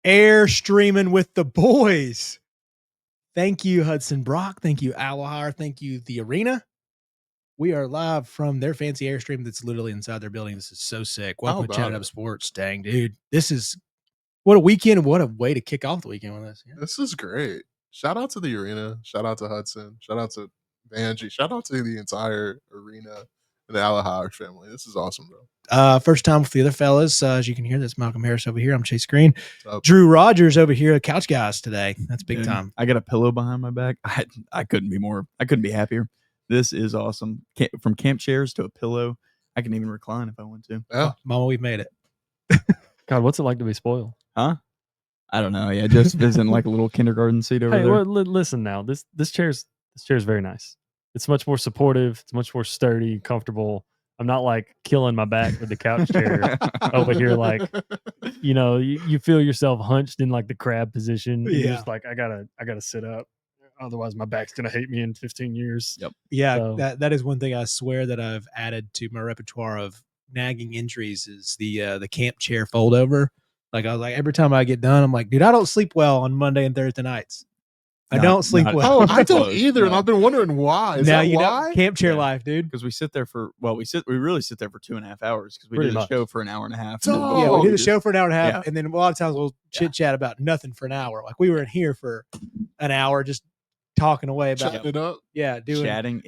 Airstreaming with the boys. Thank you, Hudson Brock. Thank you, Alahar. Thank you, The Arena. We are live from their fancy Airstream that's literally inside their building. This is so sick. Welcome to Chat Up Sports. Dang, dude. This is what a weekend and what a way to kick off the weekend with this. Yeah. This is great. Shout out to The Arena. Shout out to Hudson. Shout out to Vanjie. Shout out to the entire Arena and the Alahar family. This is awesome, bro. First time with the other fellas. As you can hear, that's Malcolm Harris over here. I'm Chase Green. Drew Rogers over here, Couch Guys today. That's big time. I got a pillow behind my back. I couldn't be happier. This is awesome. From camp chairs to a pillow. I can even recline if I want to. Yeah. Mama, we've made it. God, what's it like to be spoiled? Huh? I don't know. Yeah, just isn't like a little kindergarten seat over there. Well, listen now. This chair's very nice. It's much more supportive. It's much more sturdy, comfortable. I'm not like killing my back with the couch chair over here. Like, you feel yourself hunched in like the crab position. You're just like, I gotta sit up. Otherwise my back's going to hate me in 15 years. Yep. Yeah. So, that is one thing I swear that I've added to my repertoire of nagging injuries is the camp chair fold over. Like I was like, every time I get done, I'm like, dude, I don't sleep well on Monday and Thursday nights. I don't sleep well. Oh, I don't either. And I've been wondering why. Is that why? Camp chair life, dude. Because we sit there we really sit there for 2.5 hours because we do the show for an hour and a half. We do the show for an hour and a half. And then a lot of times we'll chit chat about nothing for an hour. Like we were in here for an hour just talking away about chatting it up. Yeah, doing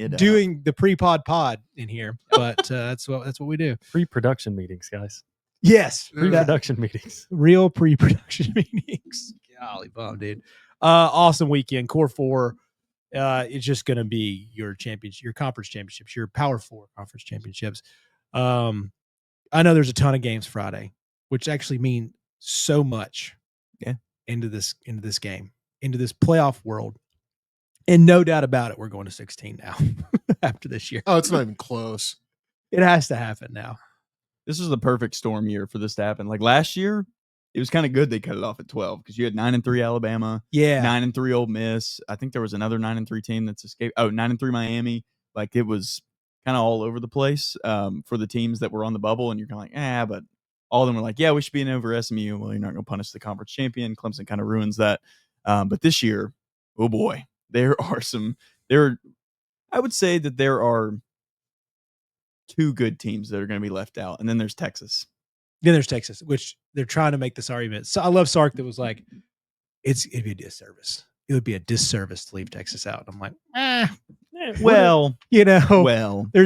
the pre-pod in here. But that's what we do. Pre-production meetings, guys. Yes. Pre-production meetings. Real pre-production meetings. Golly bum, dude. Awesome weekend. Core 4. It's just gonna be your conference championships, your Power 4 conference championships. I know there's a ton of games Friday, which actually mean so much into this game, into this playoff world. And no doubt about it, we're going to 16 now after this year. Oh, it's not even close. It has to happen now. This is the perfect storm year for this to happen. Like last year, it was kind of good they cut it off at 12 because you had 9-3 Alabama, 9-3 Ole Miss. I think there was another 9-3 team that's escaped. Oh, 9-3 Miami. Like it was kind of all over the place for the teams that were on the bubble. And you're kind of like, but all of them were like, yeah, we should be in over SMU. Well, you're not going to punish the conference champion. Clemson kind of ruins that. But this year, oh boy. I would say that there are 2 good teams that are going to be left out. And then there's Texas. Which they're trying to make this argument. So I love Sark that was like, it'd be a disservice. It would be a disservice to leave Texas out. I'm like, there's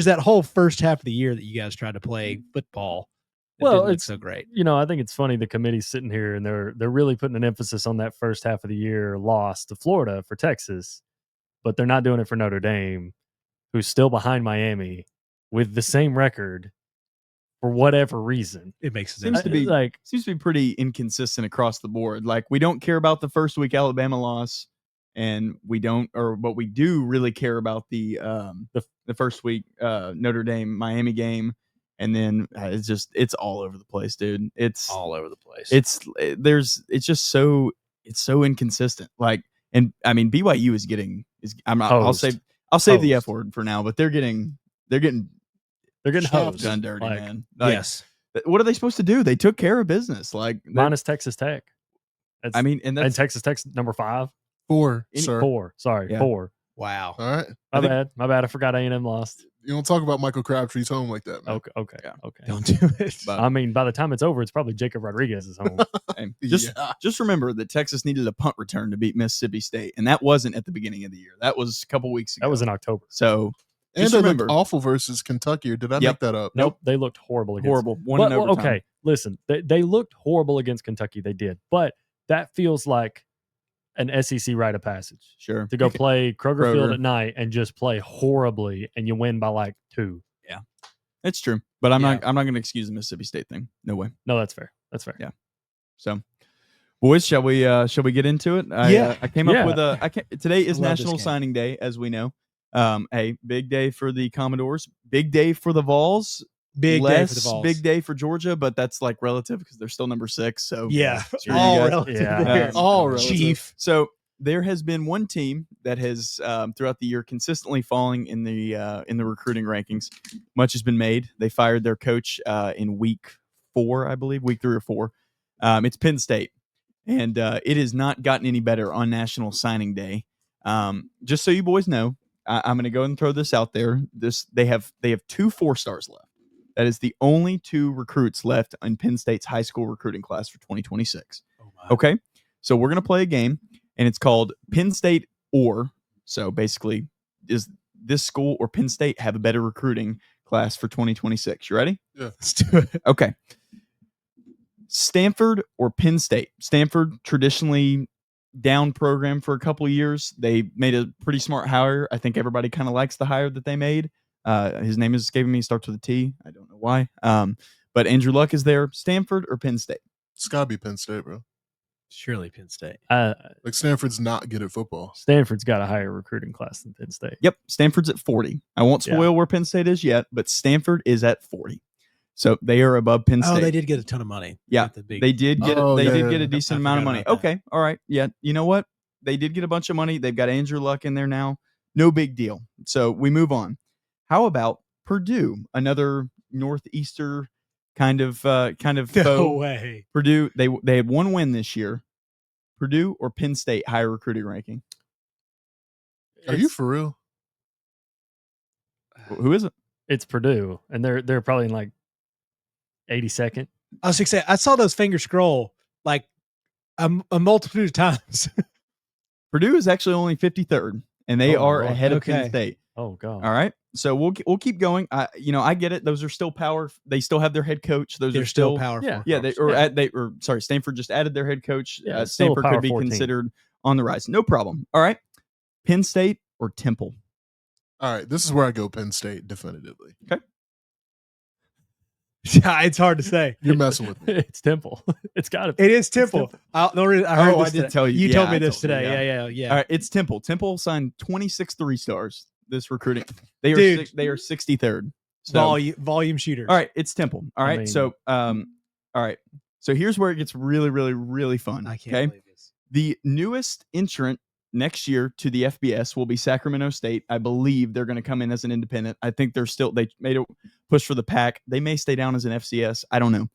that whole first half of the year that you guys tried to play football. It's so great. I think it's funny the committee's sitting here and they're really putting an emphasis on that first half of the year loss to Florida for Texas, but they're not doing it for Notre Dame, who's still behind Miami with the same record for whatever reason. It makes sense. Seems to be pretty inconsistent across the board. Like we don't care about the first week Alabama loss, and we do really care about the first week Notre Dame Miami game. And then it's all over the place, dude. It's all over the place. It's just so inconsistent. Like, and I mean, BYU I'll save the F word for now, but they're getting hosed. Done dirty, like, man. Like, yes. What are they supposed to do? They took care of business. Like minus Texas Tech. And Texas Tech's number 5. 4, sir. 4. Sorry, 4. Wow. All right. My bad. I forgot A&M lost. You don't talk about Michael Crabtree's home like that, man. Okay. Don't do it. But, I mean, by the time it's over, it's probably Jacob Rodriguez's home. Just remember that Texas needed a punt return to beat Mississippi State, and that wasn't at the beginning of the year. That was a couple weeks ago. That was in October. So, and they looked awful versus Kentucky, or did I make that up? Nope, they looked horrible. Horrible. One in overtime. Okay, listen, they looked horrible against Kentucky. They did, but that feels like an SEC rite of passage. Sure. To go play Kroger Field at night and just play horribly, and you win by like 2. Yeah, it's true. But I'm not going to excuse the Mississippi State thing. No way. No, that's fair. Yeah. So, boys, shall we get into it? I came up with today is National Signing Day, as we know. Hey, big day for the Commodores. Big day for the Vols. Big day for the Vols. Big day for Georgia, but that's like relative because they're still number 6. So all relative. All relative. Chief. So there has been one team that has throughout the year consistently falling in the recruiting rankings. Much has been made. They fired their coach in week 4, I believe, week 3 or 4. It's Penn State. and it has not gotten any better on National Signing Day. Just so you boys know, I'm going to go and throw this out there. They have 2 4-stars left. That is the only 2 recruits left in Penn State's high school recruiting class for 2026. Oh my. Okay, so we're going to play a game, and it's called Penn State or. So basically, is this school or Penn State have a better recruiting class for 2026? You ready? Yeah. Let's do it. Okay. Stanford or Penn State? Stanford, traditionally down program for a couple of years. They made a pretty smart hire. I think everybody kind of likes the hire that they made. His name is escaping me. Starts with a T. I don't know why. But Andrew Luck is there. Stanford or Penn State? It's got to be Penn State, bro. Surely Penn State. Like Stanford's not good at football. Stanford's got a higher recruiting class than Penn State. Yep. Stanford's at 40. I won't spoil where Penn State is yet, but Stanford is at 40. So they are above Penn State. Oh, they did get a ton of money. Yeah, they did get a decent amount of money. about Okay, all right. Yeah, you know what? They did get a bunch of money. They've got Andrew Luck in there now. No big deal. So we move on. How about Purdue? Another northeaster kind of No foe. way. Purdue. They had 1 win this year. Purdue or Penn State higher recruiting ranking? Are you for real? Who is it? It's Purdue, and they're probably in like 82nd. I was excited. I saw those fingers scroll like a multitude of times. Purdue is actually only 53rd, and they are ahead of Penn State. Oh God! All right, so we'll keep going. I get it. Those are still power. They still have their head coach. They're still powerful. Yeah. Sorry, Stanford just added their head coach. Yeah, Stanford could be 14. considered on the rise. No problem. All right, Penn State or Temple? All right, this is where I go Penn State definitively. Okay. Yeah, it's hard to say. You're messing with me. It's Temple. It's got to be. It is Temple. I heard I this did today. tell you. You Yeah, told me I this told you, today. Yeah. All right, it's Temple. Temple signed 26 3-stars this recruiting. They Dude. are 63rd. So, Volume shooters. all right, it's Temple. All right, mean- so all right. So here's where it gets really, really, really fun. I can't believe this. The newest entrant next year to the FBS will be Sacramento State. I believe they're going to come in as an independent. I think they made a push for the pack. They may stay down as an FCS. I don't know.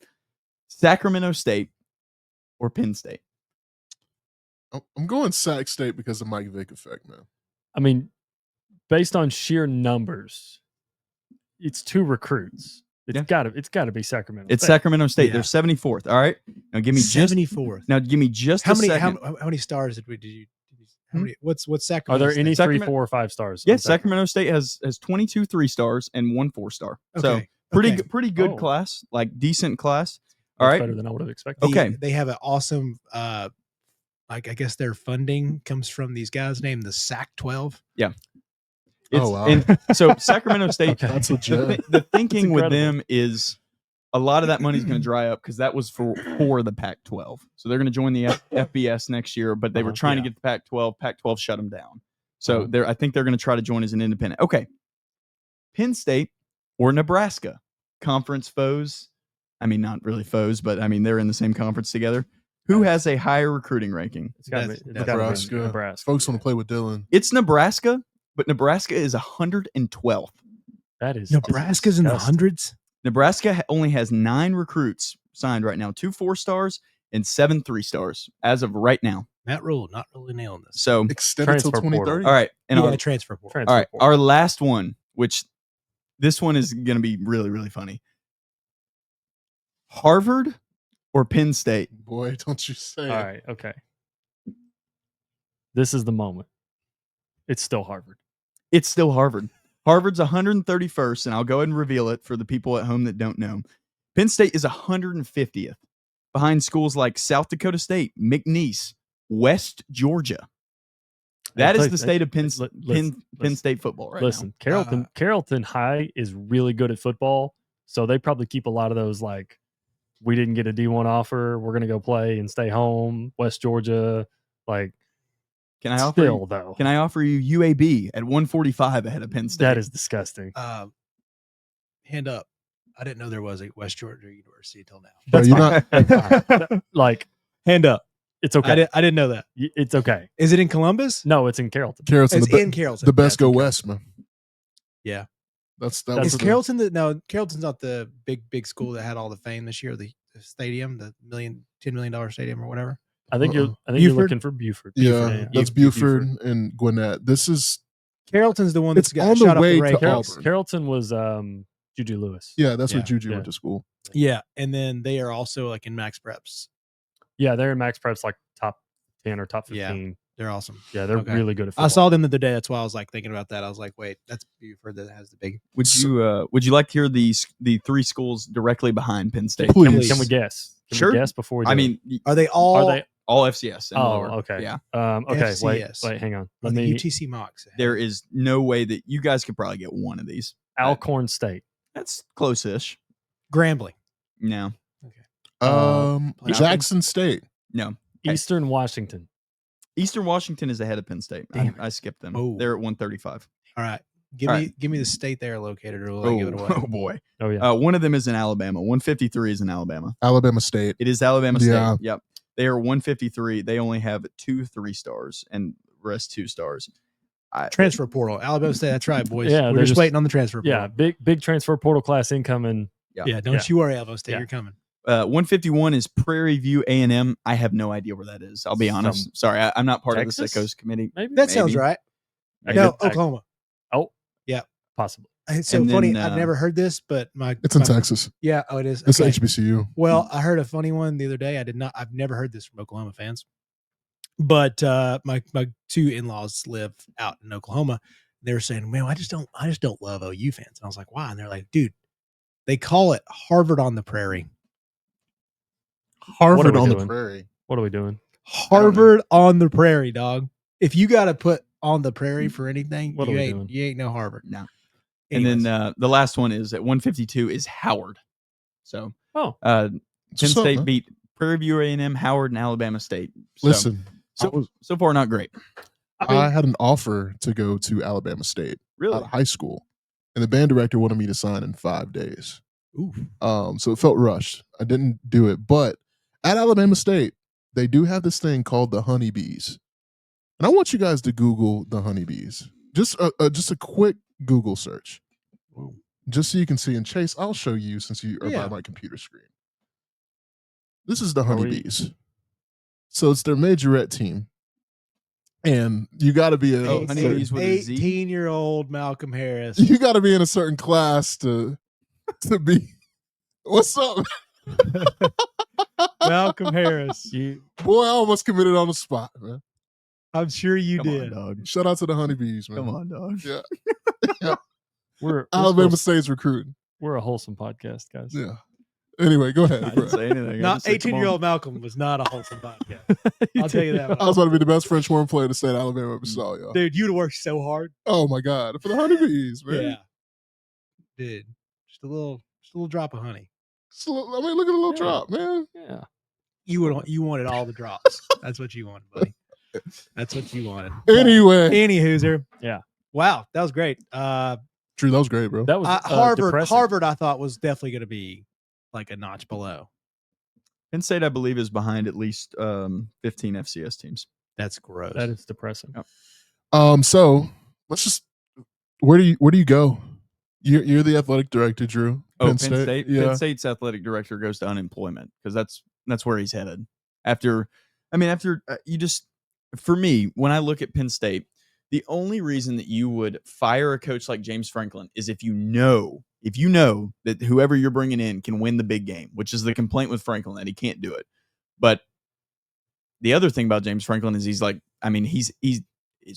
Sacramento State or Penn State? I'm going Sac State because of Mike Vick effect, man. I mean, based on sheer numbers, it's 2 recruits. It's got to be Sacramento. It's State. Sacramento State. Yeah. They're 74th. All right. Now give me 74th. just How a many? second. How many stars did you? How many? What's Are Sacramento? there any State? 3, 4, or 5 stars? Yeah, on Sacramento State has 22 3-stars and 1 4-star. So Okay. pretty good Oh. class, like decent class. All That's right. better than I would have expected. Okay. They have an awesome. I guess their funding comes from these guys named the SAC 12. Oh, wow. And so Sacramento State, Okay. That's legit. the thinking with incredible. them is a lot of that money is going to dry up because that was for the Pac-12. So they're going to join the FBS next year, but they were trying to get the Pac-12. Pac-12 shut them down. So I think they're going to try to join as an independent. Okay. Penn State or Nebraska, conference foes. I mean, not really foes, but I mean, they're in the same conference together. Who has a higher recruiting ranking? It's got to be Nebraska. Nebraska. Folks want to play with Dylan. It's Nebraska, but Nebraska is 112th. That is Nebraska's in the disgusting. hundreds. Nebraska only has 9 recruits signed right now, 2 4-stars and 7 3-stars as of right now. Matt Rule not really nailing this. So, Extended till Transfer portal. 2030. all right. And Yeah, our, transfer portal. Transfer all right, portal. our last one, which this one is going to be really, really funny. Harvard or Penn State? Boy, don't you say All it. right. Okay. This is the moment. It's still Harvard. It's still Harvard. Harvard's 131st, and I'll go ahead and reveal it for the people at home that don't know. Penn State is 150th, behind schools like South Dakota State, McNeese, West Georgia. That is the state of Penn State football right Listen, Carrollton High is really good at football, so they probably keep a lot of those like, we didn't get a D1 offer, we're gonna go play and stay home. West Georgia, like, Can I offer still you, though, Can I offer you UAB at 145 ahead of Penn State? that is disgusting. Hand up. I didn't know there was a West Georgia University until now. Bro, you're not. Like, Hand up. it's okay. I didn't know that. It's okay. Is it in Columbus? No, it's in Carrollton. Carrollton, It's in Carrollton. the best Yeah, go it's in west, man. Yeah. That Is was the- Carrollton Carrollton's not the big school that had all the fame this year, the stadium, the $10 million stadium or whatever? I think you're Buford? looking for Buford. Yeah, that's Buford. and Gwinnett. This is Carrollton's the one that's It's got on the shot up way the to rankings. Auburn. Carrollton was Juju Lewis. yeah, that's where Yeah, Juju yeah. went to school. Yeah, and then they are also like in Max Preps. Yeah, they're in Max Preps like top 10 or top 15. Yeah. They're awesome. Yeah, they're Okay. really good at football. I saw them the other day. That's why I was like thinking about that. I was like, wait, that's Buford that has the big. Would you like to hear the 3 schools directly behind Penn State? Please. Can we guess? Can Sure. we guess before we do I it? mean, Are they all? Are they? all FCS. And Oh, lower. okay. Yeah. Okay. FCS? Wait. Hang on. Are Let the me. UTC mocks? There is no way that you guys could probably get one of these. Alcorn State. That's close-ish. Grambling. No. Jackson State. No. Okay. Eastern Washington. Eastern Washington is ahead of Penn State. I skipped them. Oh. They're at 135. All right. Give me the state they are located, or will I give it away? Oh boy. Oh yeah. One of them is in Alabama. 153 is in Alabama. Alabama State. It is Alabama State. Yeah. Yep. They are 153. They only have 2 3-stars and rest 2 stars. Transfer portal. Alabama State. That's right, boys. Yeah, we're they're just just- waiting on the transfer portal. Yeah. Big transfer portal class incoming. Yeah. Don't you worry, Alabama State. Yeah. You're coming. 151 is Prairie View A&M. I have no idea where that is. I'll be honest. Sorry, I'm not part Texas? of the Sickos committee. Maybe. That sounds right. No, Oklahoma. Oh. Yeah. Possibly. It's so And funny. then, I've never heard this, but It's in Texas. Yeah. Oh, it is. It's Okay. HBCU. Well, I heard a funny one the other day. I've never heard this from Oklahoma fans, but my 2 in-laws live out in Oklahoma. They were saying, "Man, I just don't love OU fans." And I was like, "Why?" And they're like, "Dude, they call it Harvard on the Prairie." Harvard we on the doing? Prairie. What are we doing? Harvard on the Prairie, dog. If you got to put on the prairie for anything, What are you we ain't doing? you ain't no Harvard. No. Anyways. And then the last one is at 152 is Howard. So Oh. Penn What's up, State man? beat Prairie View A&M, Howard, and Alabama State. So, Listen, so far not great. I had an offer to go to Alabama State out of high school, and the band director wanted me to sign in 5 days. Ooh. So it felt rushed. I didn't do it, but at Alabama State, they do have this thing called the honeybees, and I want you guys to Google the honeybees. Just a quick Google search, just so you can see. And Chase, I'll show you since you are by my computer screen. This is the honeybees. So it's their majorette team, and you got to be a honeybees with a Z? 18-year-old Malcolm Harris. you got to be in a certain class to be. What's up? Malcolm Harris. Boy, I almost committed on the spot, man. I'm sure you Come on, did. dog. Shout out to the honeybees, man. Come on, dog. Yeah. We're Alabama State's recruiting. We're a wholesome podcast, guys. Yeah. Anyway, go I ahead. didn't bro. say anything. I Not just said, come on. 18-year-old Malcolm was not a wholesome podcast. I'll tell you that. I was about to be the best French horn player to state Alabama ever saw, y'all. Dude, you'd have worked so hard. Oh my God. For the honeybees, man. Yeah. Dude, just a little drop of honey. I mean, look at the little drop, man. Yeah. You wanted all the drops. That's what you wanted, buddy. That's what you wanted. Anyway. Any hooser. Yeah. Wow, that was great. Drew, that was great, bro. That was depressing. Harvard, I thought was definitely going to be like a notch below. Penn State, I believe, is behind at least 15 FCS teams. That's gross. That is depressing. Yep. So let's just where do you go? You're the athletic director, Drew. Penn State. Yeah. Penn State's athletic director goes to unemployment because that's where he's headed. After you just, for me, when I look at Penn State, the only reason that you would fire a coach like James Franklin is if you know that whoever you're bringing in can win the big game, which is the complaint with Franklin, that he can't do it. But the other thing about James Franklin is his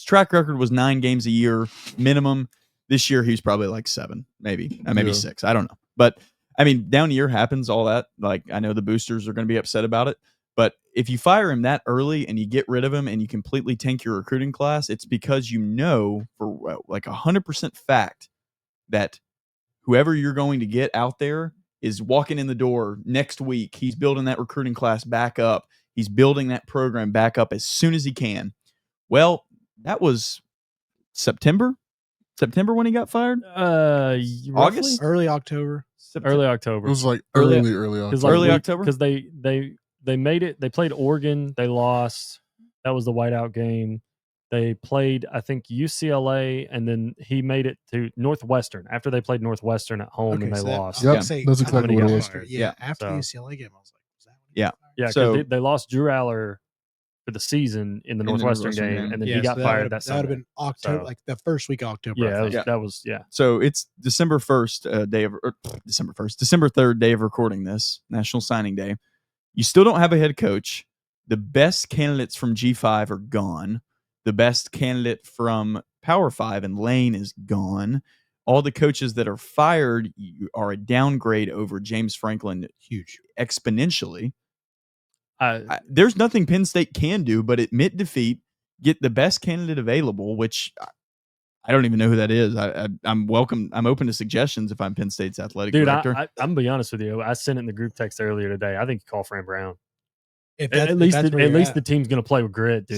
track record was 9 games a year minimum. This year, he's probably like 7, maybe 6. I don't know. But I mean, down year happens, all that. Like, I know the boosters are going to be upset about it. But if you fire him that early and you get rid of him and you completely tank your recruiting class, it's because you know for like 100% fact that whoever you're going to get out there is walking in the door next week. He's building that recruiting class back up. He's building that program back up as soon as he can. Well, that was September when he got fired? August? Early October. Early It October. was like Early- early October. Early October? Because they made it. They played Oregon. They lost. That was the whiteout game. They played, I think, UCLA, and then he made it to Northwestern after they played Northwestern at home and they lost. Yep, I'd say that's exactly when he what it got was. fired. Yeah. After So- the UCLA game, I was like, was that when he Yeah. got fired? Yeah, because So- they lost Drew Aller for the season in the In the Northwestern Northwestern game, game. and then Yeah, he got so fired that that would have summer. been October, So- like the first week of October. Yeah, I think. that was yeah. So it's December 1st, December 1st, December 3rd, day of recording this, National Signing Day. You still don't have a head coach. The best candidates from G5 are gone. The best candidate from Power 5 and Lane is gone. All the coaches that are fired are a downgrade over James Franklin Huge. exponentially. There's nothing Penn State can do but admit defeat, get the best candidate available, which I don't even know who that is. I'm welcome. I'm open to suggestions if I'm Penn State's athletic director. I'm gonna be honest with you. I sent it in the group text earlier today. I think you call Fran Brown. If At least the team's gonna play with grit, dude.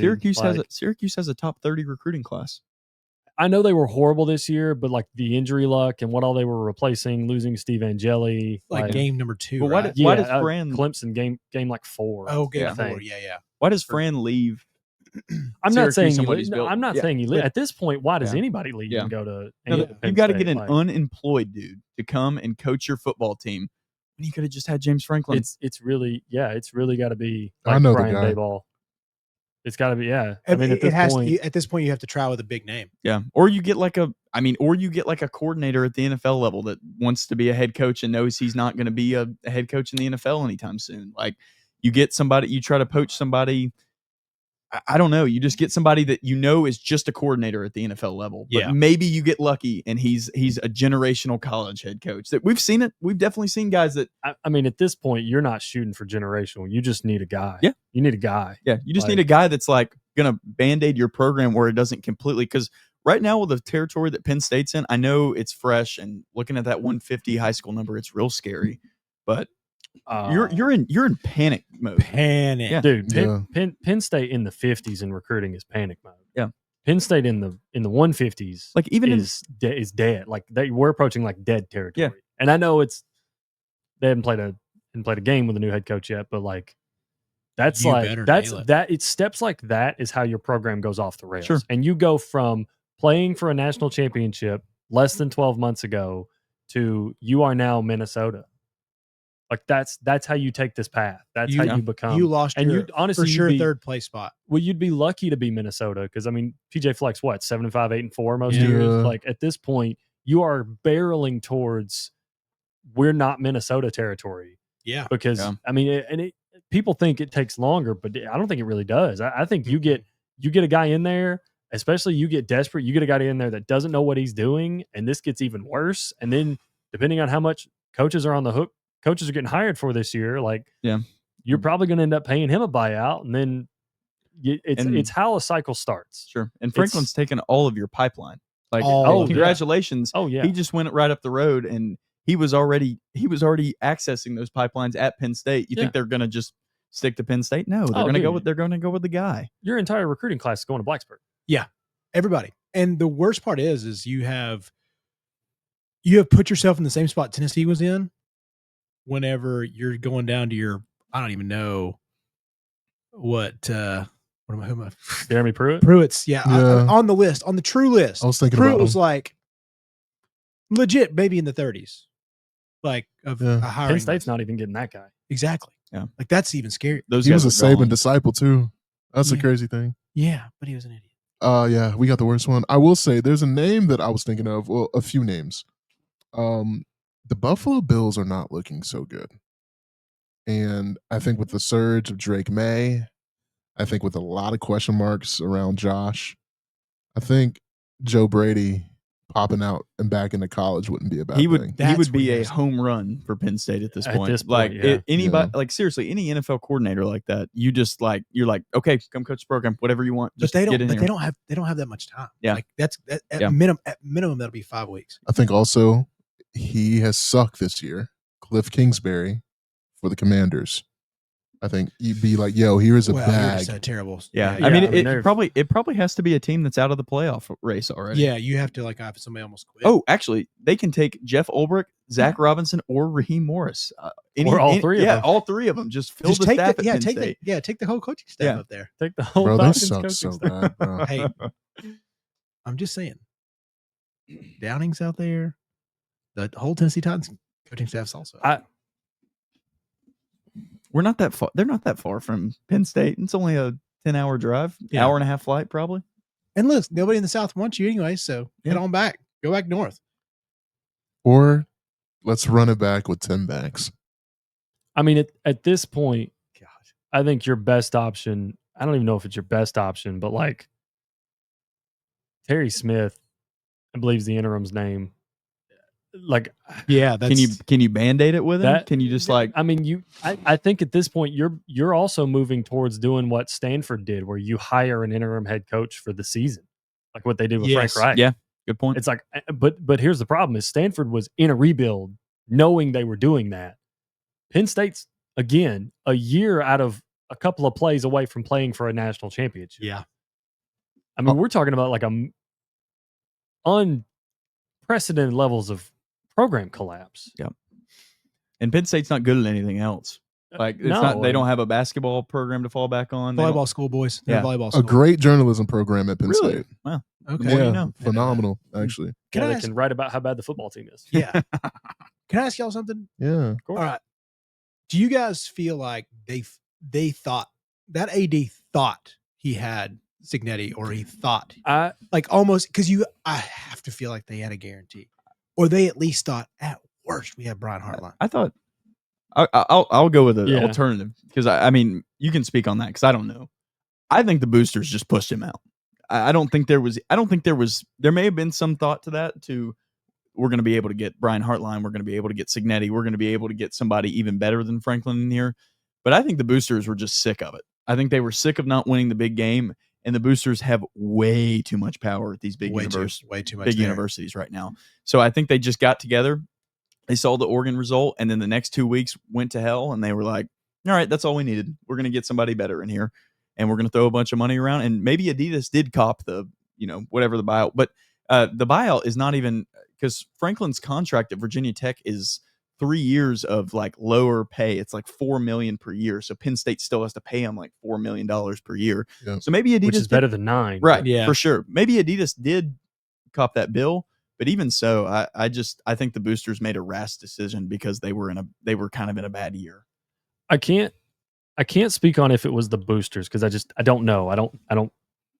Syracuse has a top 30 recruiting class. I know they were horrible this year, but like the injury luck and what all they were replacing, losing Steve Angeli, like game number 2. But right? why does Fran Clemson game like 4? Oh, game Yeah. 4. Yeah. Why does Fran leave? I'm not Syracuse saying and you what leave. he's No, built? I'm not Yeah. saying you leave. But- At this point, why does Yeah. anybody leave Yeah. and go to? No, Penn you've got to State? get an Like, unemployed dude to come and coach your football team. And you could have just had James Franklin. It's really got to be I like know the Brian guy. Daboll. It's got to be at this point you have to try with a big name. Yeah. Or you get like a coordinator at the NFL level that wants to be a head coach and knows he's not going to be a head coach in the NFL anytime soon. Like you get somebody, you try to poach somebody. I don't know. You just get somebody that you know is just a coordinator at the NFL level. But Yeah. maybe you get lucky and he's a generational college head coach. That we've seen it. We've definitely seen guys that I mean, at this point, you're not shooting for generational. You just need a guy. Yeah. You need a guy. Yeah, you just need a guy that's like going to band-aid your program where it doesn't completely, because right now with the territory that Penn State's in, I know it's fresh, and looking at that 150 high school number, it's real scary. But you're in panic mode. Panic. Yeah. Dude, Yeah. Penn State in the 50s in recruiting is panic mode. Yeah. Penn State in the 150s Like even is dead. Like we're approaching like dead territory. Yeah. And I know they haven't played a game with a new head coach yet, but like that's You like better that's nail it. that it's steps like that is how your program goes off the rails. Sure. And you go from playing for a national championship less than 12 months ago to you are now Minnesota. Like that's how you take this path. That's how you become. You lost and your you honestly for sure you'd be, third place spot. well, you'd be lucky to be Minnesota because I mean PJ Fleck's what 7-5, 8-4 most Yeah. years. Like at this point, you are barreling towards we're not Minnesota territory Yeah. because I mean, people think it takes longer, but I don't think it really does. I think you get a guy in there, especially you get desperate. You get a guy in there that doesn't know what he's doing, and this gets even worse. And then depending on how much coaches are on the hook. Coaches are getting hired for this year. Like, you're probably going to end up paying him a buyout, and then it's how a cycle starts. Sure. And Franklin's taken all of your pipeline. Like, congratulations. Oh yeah. He just went right up the road, and he was already accessing those pipelines at Penn State. You think they're going to just stick to Penn State? No, they're going to go with the guy. Your entire recruiting class is going to Blacksburg. Yeah, everybody. And the worst part is you have put yourself in the same spot Tennessee was in. Whenever you're going down to your, I don't even know who am I? Jeremy Pruitt. Pruitt's, on the list, on the true list. I was thinking Pruitt about was him. like legit, maybe in the 30s, like of a hiring. Penn State's list. not even getting that guy. Exactly. Yeah, like that's even scary. He was a Saban disciple too. That's the Yeah. crazy thing. Yeah, but he was an idiot. Yeah, we got the worst one. I will say there's a name that I was thinking of. Well, a few names. The Buffalo Bills are not looking so good. And I think with the surge of Drake May, I think with a lot of question marks around Josh, I think Joe Brady popping out and back into college wouldn't be a bad thing. He would That's be what he a has. home run for Penn State at this At point. this point, Like yeah. anybody, like seriously, any NFL coordinator like that, you're like, okay, come coach the program, whatever you want. Just But they don't. get in But here. they don't have that much time. Yeah. like at Yeah. minimum that'll be 5 weeks. I think also he has sucked this year. Cliff Kingsbury for the Commanders. I think you'd be like, yo, here's a Well, you're bag. just a terrible. Yeah, Yeah, I mean, I mean, it probably has to be a team that's out of the playoff race already. Yeah, you have to like have somebody almost quit. Oh, actually, they can take Jeff Ulbrich, Zach Robinson, or Raheem Morris, Or all three of them. all three of them. Just fill just the take staff the, at Penn take State. take the whole coaching staff Yeah. up there. Take the whole Bro, they Falcons suck coaching so staff. bad, bro. Hey, I'm just saying, Downing's out there. The whole Tennessee Titans coaching staff's also. We're not that far. They're not that far from Penn State. It's only a 10-hour drive, Yeah. hour and a half flight probably. And look, nobody in the South wants you anyway, so head on back. Go back north. Or let's run it back with 10 backs. I mean, at this point, God, I think your best option, I don't even know if it's your best option, but like Terry Smith, I believe is the interim's name. Like, yeah, that's Can you band-aid it with him? that. Can you just like I mean, I think at this point you're also moving towards doing what Stanford did, where you hire an interim head coach for the season, like what they did with Yes. Frank Reich. Yeah, good point. It's like, but here's the problem: is Stanford was in a rebuild, knowing they were doing that. Penn State's again a year out of a couple of plays away from playing for a national championship. yeah. I mean, we're talking about like unprecedented levels of program collapse. Yeah. And Penn State's not good at anything else. Like it's No, not. They and- don't have a basketball program to fall back on. They don't- Volleyball school, boys. They're Yeah. volleyball A school. great journalism program at Penn Really? State. Wow. Okay. The more Yeah, you know. phenomenal, actually. Can Yeah, I they ask, can write about how bad the football team is. yeah. Can I ask y'all something? Yeah. Of course. All right. Do you guys feel like they thought that AD thought he had Signetti, or he thought like almost because I have to feel like they had a guarantee, or they at least thought at worst we have Brian Hartline. I thought I'll go with the Yeah. alternative because I mean you can speak on that because I don't know. I think the boosters just pushed him out. I don't think there was. There may have been some thought to that. We're going to be able to get Brian Hartline. We're going to be able to get Signetti. We're going to be able to get somebody even better than Franklin in here. But I think the boosters were just sick of it. I think they were sick of not winning the big game. And the boosters have way too much power at these big way too much big there. universities right now. So I think they just got together. They saw the Oregon result, and then the next 2 weeks went to hell, and they were like, all right, that's all we needed. We're going to get somebody better in here, and we're going to throw a bunch of money around. And maybe Adidas did cop the, whatever the buyout. But the buyout is not even – because Franklin's contract at Virginia Tech is 3 years of like lower pay. It's like $4 million per year. So Penn State still has to pay him like $4 million per year. Yeah. So maybe Adidas which is better than 9. right? Yeah. For sure. Maybe Adidas did cop that bill, but even so, I think the boosters made a rash decision because they were kind of in a bad year. I can't speak on if it was the boosters because I don't know. I don't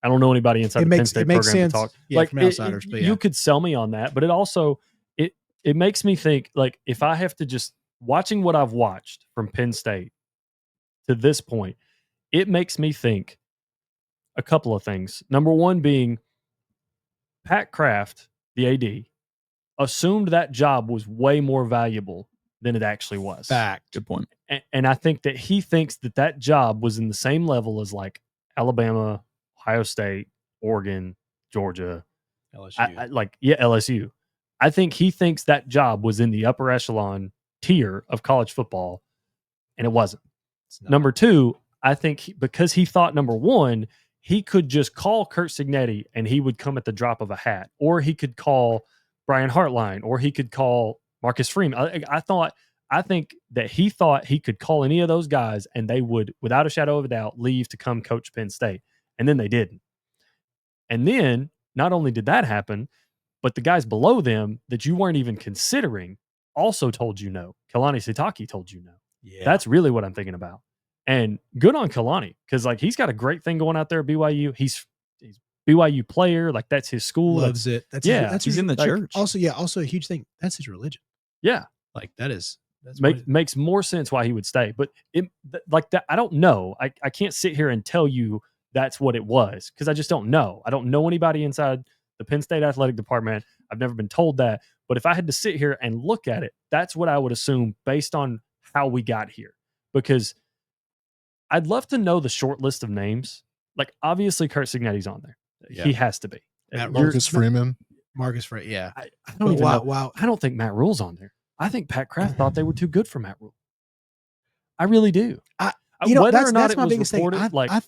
know anybody inside the Penn State program to talk. Yeah, from outsiders, but you could sell me on that, but it also it makes me think like if I have to just watching what I've watched from Penn State to this point, it makes me think a couple of things. Number one being Pat Kraft, the AD, assumed that job was way more valuable than it actually was. Fact. Good point. And I think that he thinks that job was in the same level as like Alabama, Ohio State, Oregon, Georgia, LSU. LSU. I think he thinks that job was in the upper echelon tier of college football, and it wasn't. Number two, I think because he thought number one, he could just call Kurt Signetti and he would come at the drop of a hat, or he could call Brian Hartline, or he could call Marcus Freeman. I think that he thought he could call any of those guys and they would, without a shadow of a doubt, leave to come coach Penn State. And then they didn't. And then not only did that happen, but the guys below them that you weren't even considering also told you no. Kalani Sitake told you no. Yeah. That's really what I'm thinking about. And good on Kalani because like he's got a great thing going out there at BYU. He's BYU player, like that's his school. Loves it. That's he's in the church. Also a huge thing. That's his religion. Yeah. Like that's makes more sense why he would stay. But like that, I don't know. I can't sit here and tell you that's what it was because I just don't know. I don't know anybody inside the Penn State athletic department. I've never been told that. But if I had to sit here and look at it, that's what I would assume based on how we got here. Because I'd love to know the short list of names. Like obviously Kurt Signetti's on there. Yeah. He has to be. Marcus Freeman. Yeah. I don't even know. Wow. I don't think Matt Rule's on there. I think Pat Kraft thought they were too good for Matt Rule. I really do. That's my biggest reported,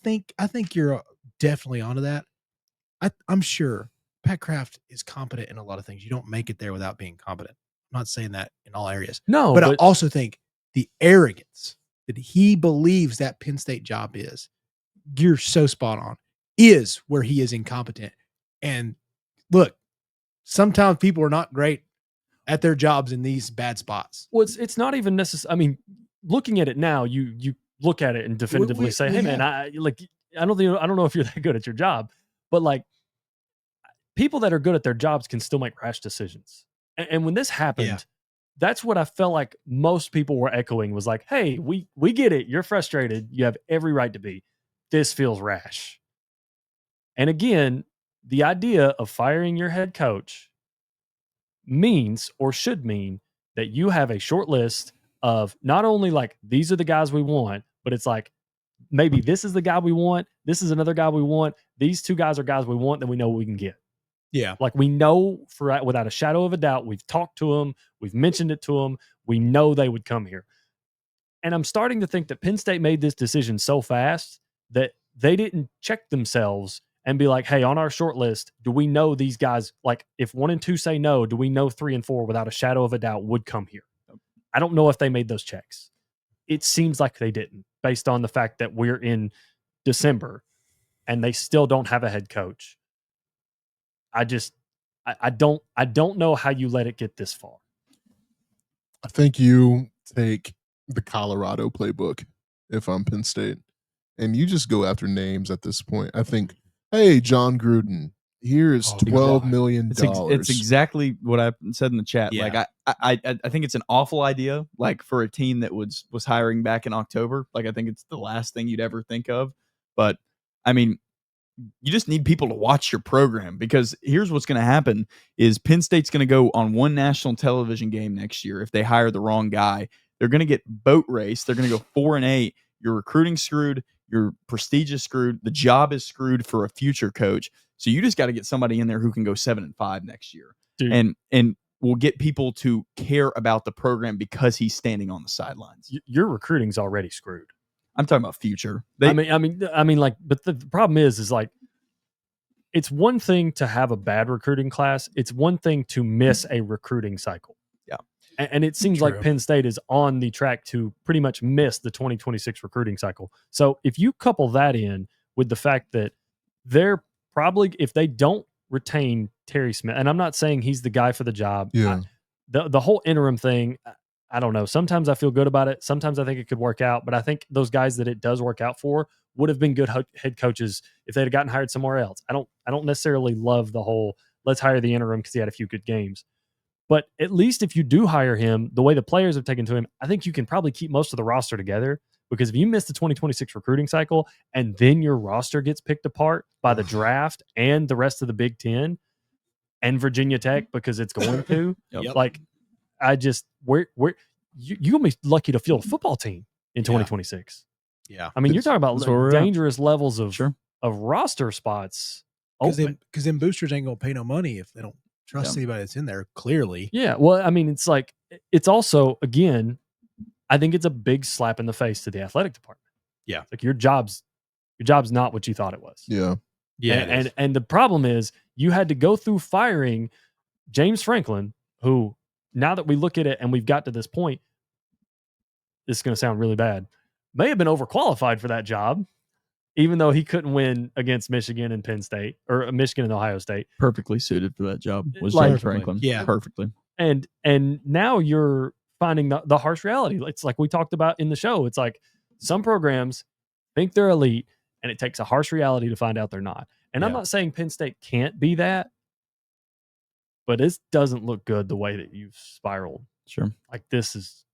thing. I think you're definitely onto that. I'm sure Pat Kraft is competent in a lot of things. You don't make it there without being competent. I'm not saying that in all areas. No, but I also think the arrogance that he believes that Penn State job is, you're so spot on, is where he is incompetent. And look, sometimes people are not great at their jobs in these bad spots. Well, it's not even necessary. I mean, looking at it now, you look at it and definitively say, "Hey, man, I don't know if you're that good at your job, but like people that are good at their jobs can still make rash decisions. And when this happened, that's what I felt like most people were echoing was like, hey, we get it. You're frustrated. You have every right to be. This feels rash. And again, the idea of firing your head coach means or should mean that you have a short list of not only like these are the guys we want, but it's like maybe this is the guy we want. This is another guy we want. These two guys are guys we want that we know we can get. Yeah. Like we know without a shadow of a doubt, we've talked to them, we've mentioned it to them, we know they would come here. And I'm starting to think that Penn State made this decision so fast that they didn't check themselves and be like, hey, on our short list, do we know these guys? Like if 1 and 2 say no, do we know 3 and 4 without a shadow of a doubt would come here? I don't know if they made those checks. It seems like they didn't, based on the fact that we're in December and they still don't have a head coach. I don't know how you let it get this far. I think you take the Colorado playbook if I'm Penn State, and you just go after names at this point. I think, hey, John Gruden, here's $12 million. It's exactly what I said in the chat. Yeah. Like I think it's an awful idea. Like for a team that was hiring back in October. Like I think it's the last thing you'd ever think of. But I mean, you just need people to watch your program, because here's what's going to happen is Penn State's going to go on one national television game next year. If they hire the wrong guy, they're going to get boat raced. They're going to go 4-8. Your recruiting screwed. Your prestige is screwed. The job is screwed for a future coach. So you just got to get somebody in there who can go 7-5 next year. Dude. And will get people to care about the program because he's standing on the sidelines. Your recruiting's already screwed. I'm talking about future. I mean, like, but the problem is like, it's one thing to have a bad recruiting class. It's one thing to miss a recruiting cycle. Yeah. And it seems like Penn State is on the track to pretty much miss the 2026 recruiting cycle. So if you couple that in with the fact that they're probably, if they don't retain Terry Smith, and I'm not saying he's the guy for the job. Yeah. The whole interim thing, I don't know. Sometimes I feel good about it. Sometimes I think it could work out. But I think those guys that it does work out for would have been good head coaches if they'd have gotten hired somewhere else. I don't necessarily love the whole let's hire the interim because he had a few good games. But at least if you do hire him, the way the players have taken to him, I think you can probably keep most of the roster together. Because if you miss the 2026 recruiting cycle and then your roster gets picked apart by the draft and the rest of the Big Ten and Virginia Tech because it's going to, like, I just you're gonna be lucky to field a football team in 2026. Yeah, I mean, you're talking about dangerous levels of roster spots. Because then boosters ain't gonna pay no money if they don't trust anybody that's in there. Clearly, yeah. Well, I mean, it's like it's also again, I think it's a big slap in the face to the athletic department. Yeah, it's like your job's not what you thought it was. Yeah, yeah. And the problem is you had to go through firing James Franklin, who. Now that we look at it and we've got to this point, this is going to sound really bad, may have been overqualified for that job, even though he couldn't win against Michigan and Penn State or Michigan and Ohio State. Perfectly suited for that job was like, James Franklin. Yeah, perfectly. And now you're finding the harsh reality. It's like we talked about in the show. It's like some programs think they're elite, and it takes a harsh reality to find out they're not. And I'm not saying Penn State can't be that. But it doesn't look good the way that you've spiraled. Sure. Like this is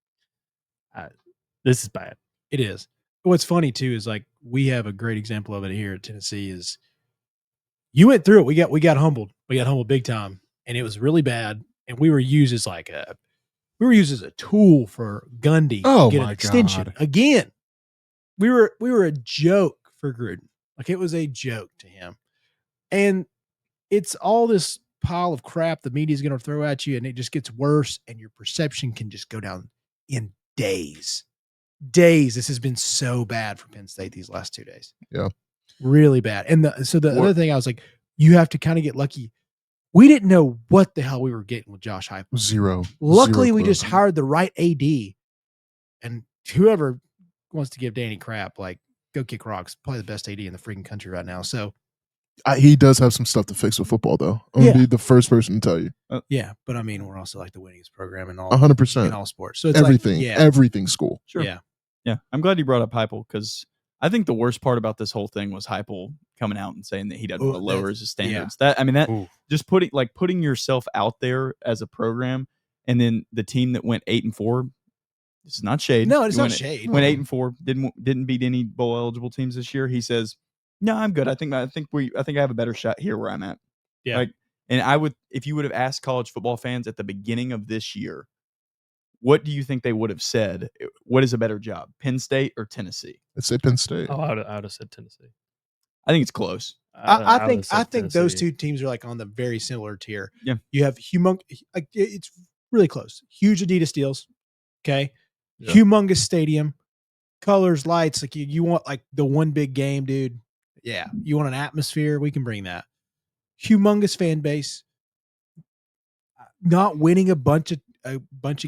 bad. It is. What's funny too is like we have a great example of it here at Tennessee is you went through it. We got humbled. We got humbled big time. And it was really bad. And we were used as a tool for Gundy to get an extension. God. Again. We were a joke for Gruden. Like it was a joke to him. And it's all this pile of crap the media is going to throw at you, and it just gets worse, and your perception can just go down in days. This has been so bad for Penn State these last 2 days. Yeah, really bad. And the other thing, I was like, you have to kind of get lucky. We didn't know what the hell we were getting with Josh Heupel. Zero. Luckily, we just hired the right AD, and whoever wants to give Danny crap, like go kick rocks. Probably the best AD in the freaking country right now. So. He does have some stuff to fix with football, though. I'm going to be the first person to tell you. Yeah, but I mean, we're also like the winningest program in all 100% in all sports. So it's everything, like, everything school. Sure. Yeah. I'm glad you brought up Heupel because I think the worst part about this whole thing was Heupel coming out and saying that he doesn't want to lower his standards. Just putting yourself out there as a program, and then the team that went 8-4. This is not shade. No, it's not shade. Went 8-4. Didn't beat any bowl eligible teams this year. He says, "No, I'm good. I think I have a better shot here where I'm at." Yeah. And I would, if you would have asked college football fans at the beginning of this year, what do you think they would have said? What is a better job, Penn State or Tennessee? I'd say Penn State. Oh, I would have said Tennessee. I think it's close. I think those two teams are like on the very similar tier. Yeah. You have it's really close. Huge Adidas deals. Okay. Yeah. Humongous stadium, colors, lights. Like you want like the one big game, dude. Yeah. You want an atmosphere? We can bring that. Humongous fan base. Not winning a bunch of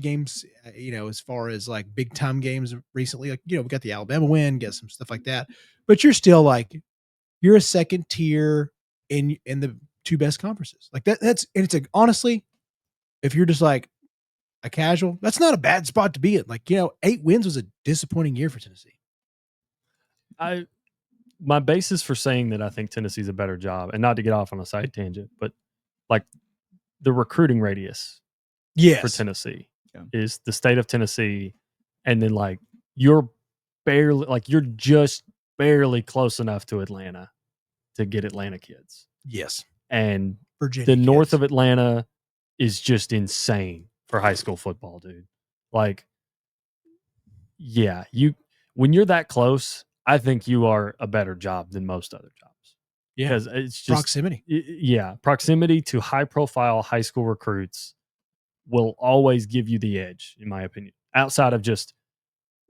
games, as far as like big time games recently. Like, we got the Alabama win, get some stuff like that. But you're still like, you're a second tier in the two best conferences. Like it's honestly, if you're just like a casual, that's not a bad spot to be in. Like, 8 wins was a disappointing year for Tennessee. My basis for saying that I think Tennessee's a better job, and not to get off on a side tangent, but like the recruiting radius for Tennessee is the state of Tennessee. And then like you're just barely close enough to Atlanta to get Atlanta kids. Yes. And Virginia the north kids. of Atlanta is just insane for high school football, dude. Like, yeah, when you're that close, I think you are a better job than most other jobs. Yeah. Because it's just Proximity. Proximity to high profile high school recruits will always give you the edge, in my opinion, outside of just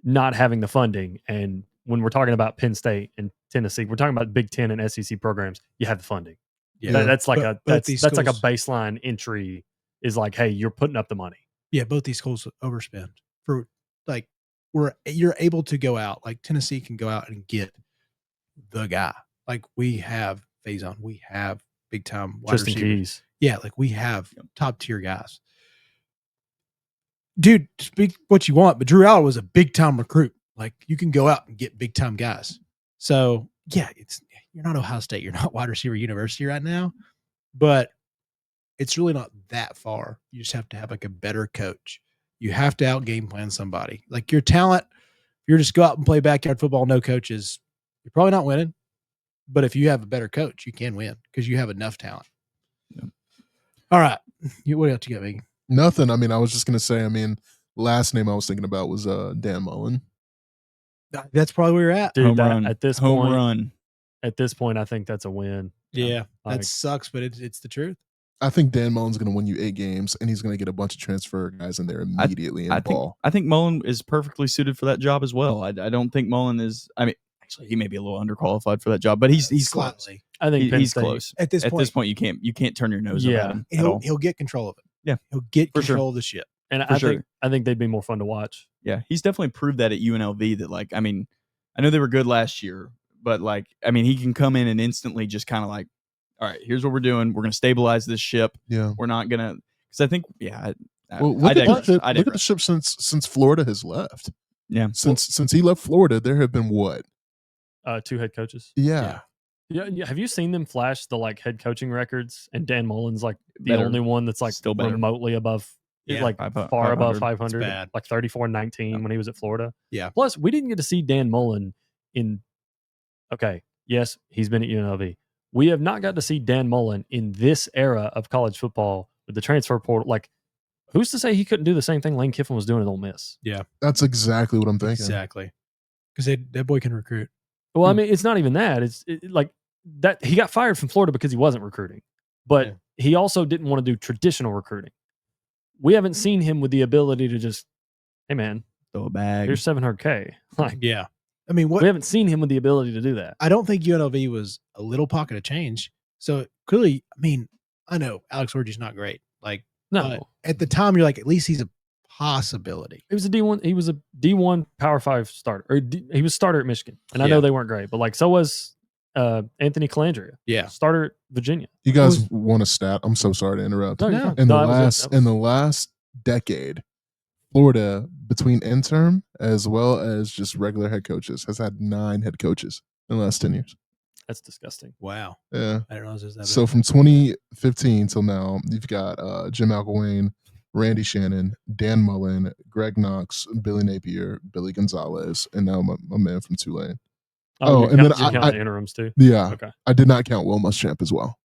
not having the funding. And when we're talking about Penn State and Tennessee, we're talking about Big Ten and SEC programs. You have the funding. Yeah. That's like that's schools, like a baseline entry. Is like, hey, you're putting up the money. Yeah, both these schools overspend for like you're able to go out, like Tennessee can go out and get the guy. Like we have Faison, we have big time wide Tristan receivers. Keys. Yeah, like we have top tier guys. Dude, speak what you want, but Drew Allen was a big time recruit. Like you can go out and get big time guys. So yeah, you're not Ohio State, you're not wide receiver university right now, but it's really not that far. You just have to have like a better coach. You have to out game plan somebody. Like your talent, if you're just go out and play backyard football, no coaches, you're probably not winning. But if you have a better coach, you can win because you have enough talent. Yeah. All right. What else you got, Megan? Nothing. I mean, I was just going to say, last name I was thinking about was Dan Mullen. That's probably where you're at. Dude, At this point, I think that's a win. Yeah. That sucks, but it's the truth. I think Dan Mullen's going to win you 8 games, and he's going to get a bunch of transfer guys in there immediately I think Mullen is perfectly suited for that job as well. I don't think Mullen is. I mean, actually, he may be a little underqualified for that job, but he's close. I think he's close. At this point, you can't turn your nose up at him. He'll get control of it. Yeah, he'll get control of the ship. And I think they'd be more fun to watch. Yeah, he's definitely proved that at UNLV. That like, I mean, I know they were good last year, but like, I mean, he can come in and instantly just kind of like, all right, here's what we're doing. We're going to stabilize this ship. Yeah. We're not going to, because I think, look at the ship since Florida has left. Yeah. Since he left Florida, there have been what? 2 head coaches. Yeah. Have you seen them flash the like head coaching records? And Dan Mullen's like the only one that's like still remotely above, like far above 500, like 34-19 when he was at Florida. Yeah. Plus, we didn't get to see Dan Mullen yes, he's been at UNLV. We have not got to see Dan Mullen in this era of college football with the transfer portal. Like, who's to say he couldn't do the same thing Lane Kiffin was doing at Ole Miss? Yeah. That's exactly what I'm thinking. Exactly. Because that boy can recruit. Well, I mean, it's not even that. It's like that he got fired from Florida because he wasn't recruiting. But he also didn't want to do traditional recruiting. We haven't seen him with the ability to just, hey, man, throw a bag. Here's $700K. Like, yeah. I mean, we haven't seen him with the ability to do that. I don't think UNLV was a little pocket of change. So clearly, I mean, I know Alex Orji's not great. Like, no. At the time, you're like, at least he's a possibility. He was a D1. He was a D1 Power 5 starter. Or he was starter at Michigan. And I know they weren't great, but like, so was Anthony Calandria. Yeah. Starter at Virginia. You guys want a stat? I'm so sorry to interrupt. No, in the last decade, Florida, between interim as well as just regular head coaches, has had 9 head coaches in the last 10 years. That's disgusting. Wow. Yeah. I don't know if there's that. So from 2015 till now, you've got Jim McElwain, Randy Shannon, Dan Mullen, Greg Knox, Billy Napier, Billy Gonzalez, and now my man from Tulane. Oh, and then you count the interims too. Yeah. Okay. I did not count Will Muschamp as well.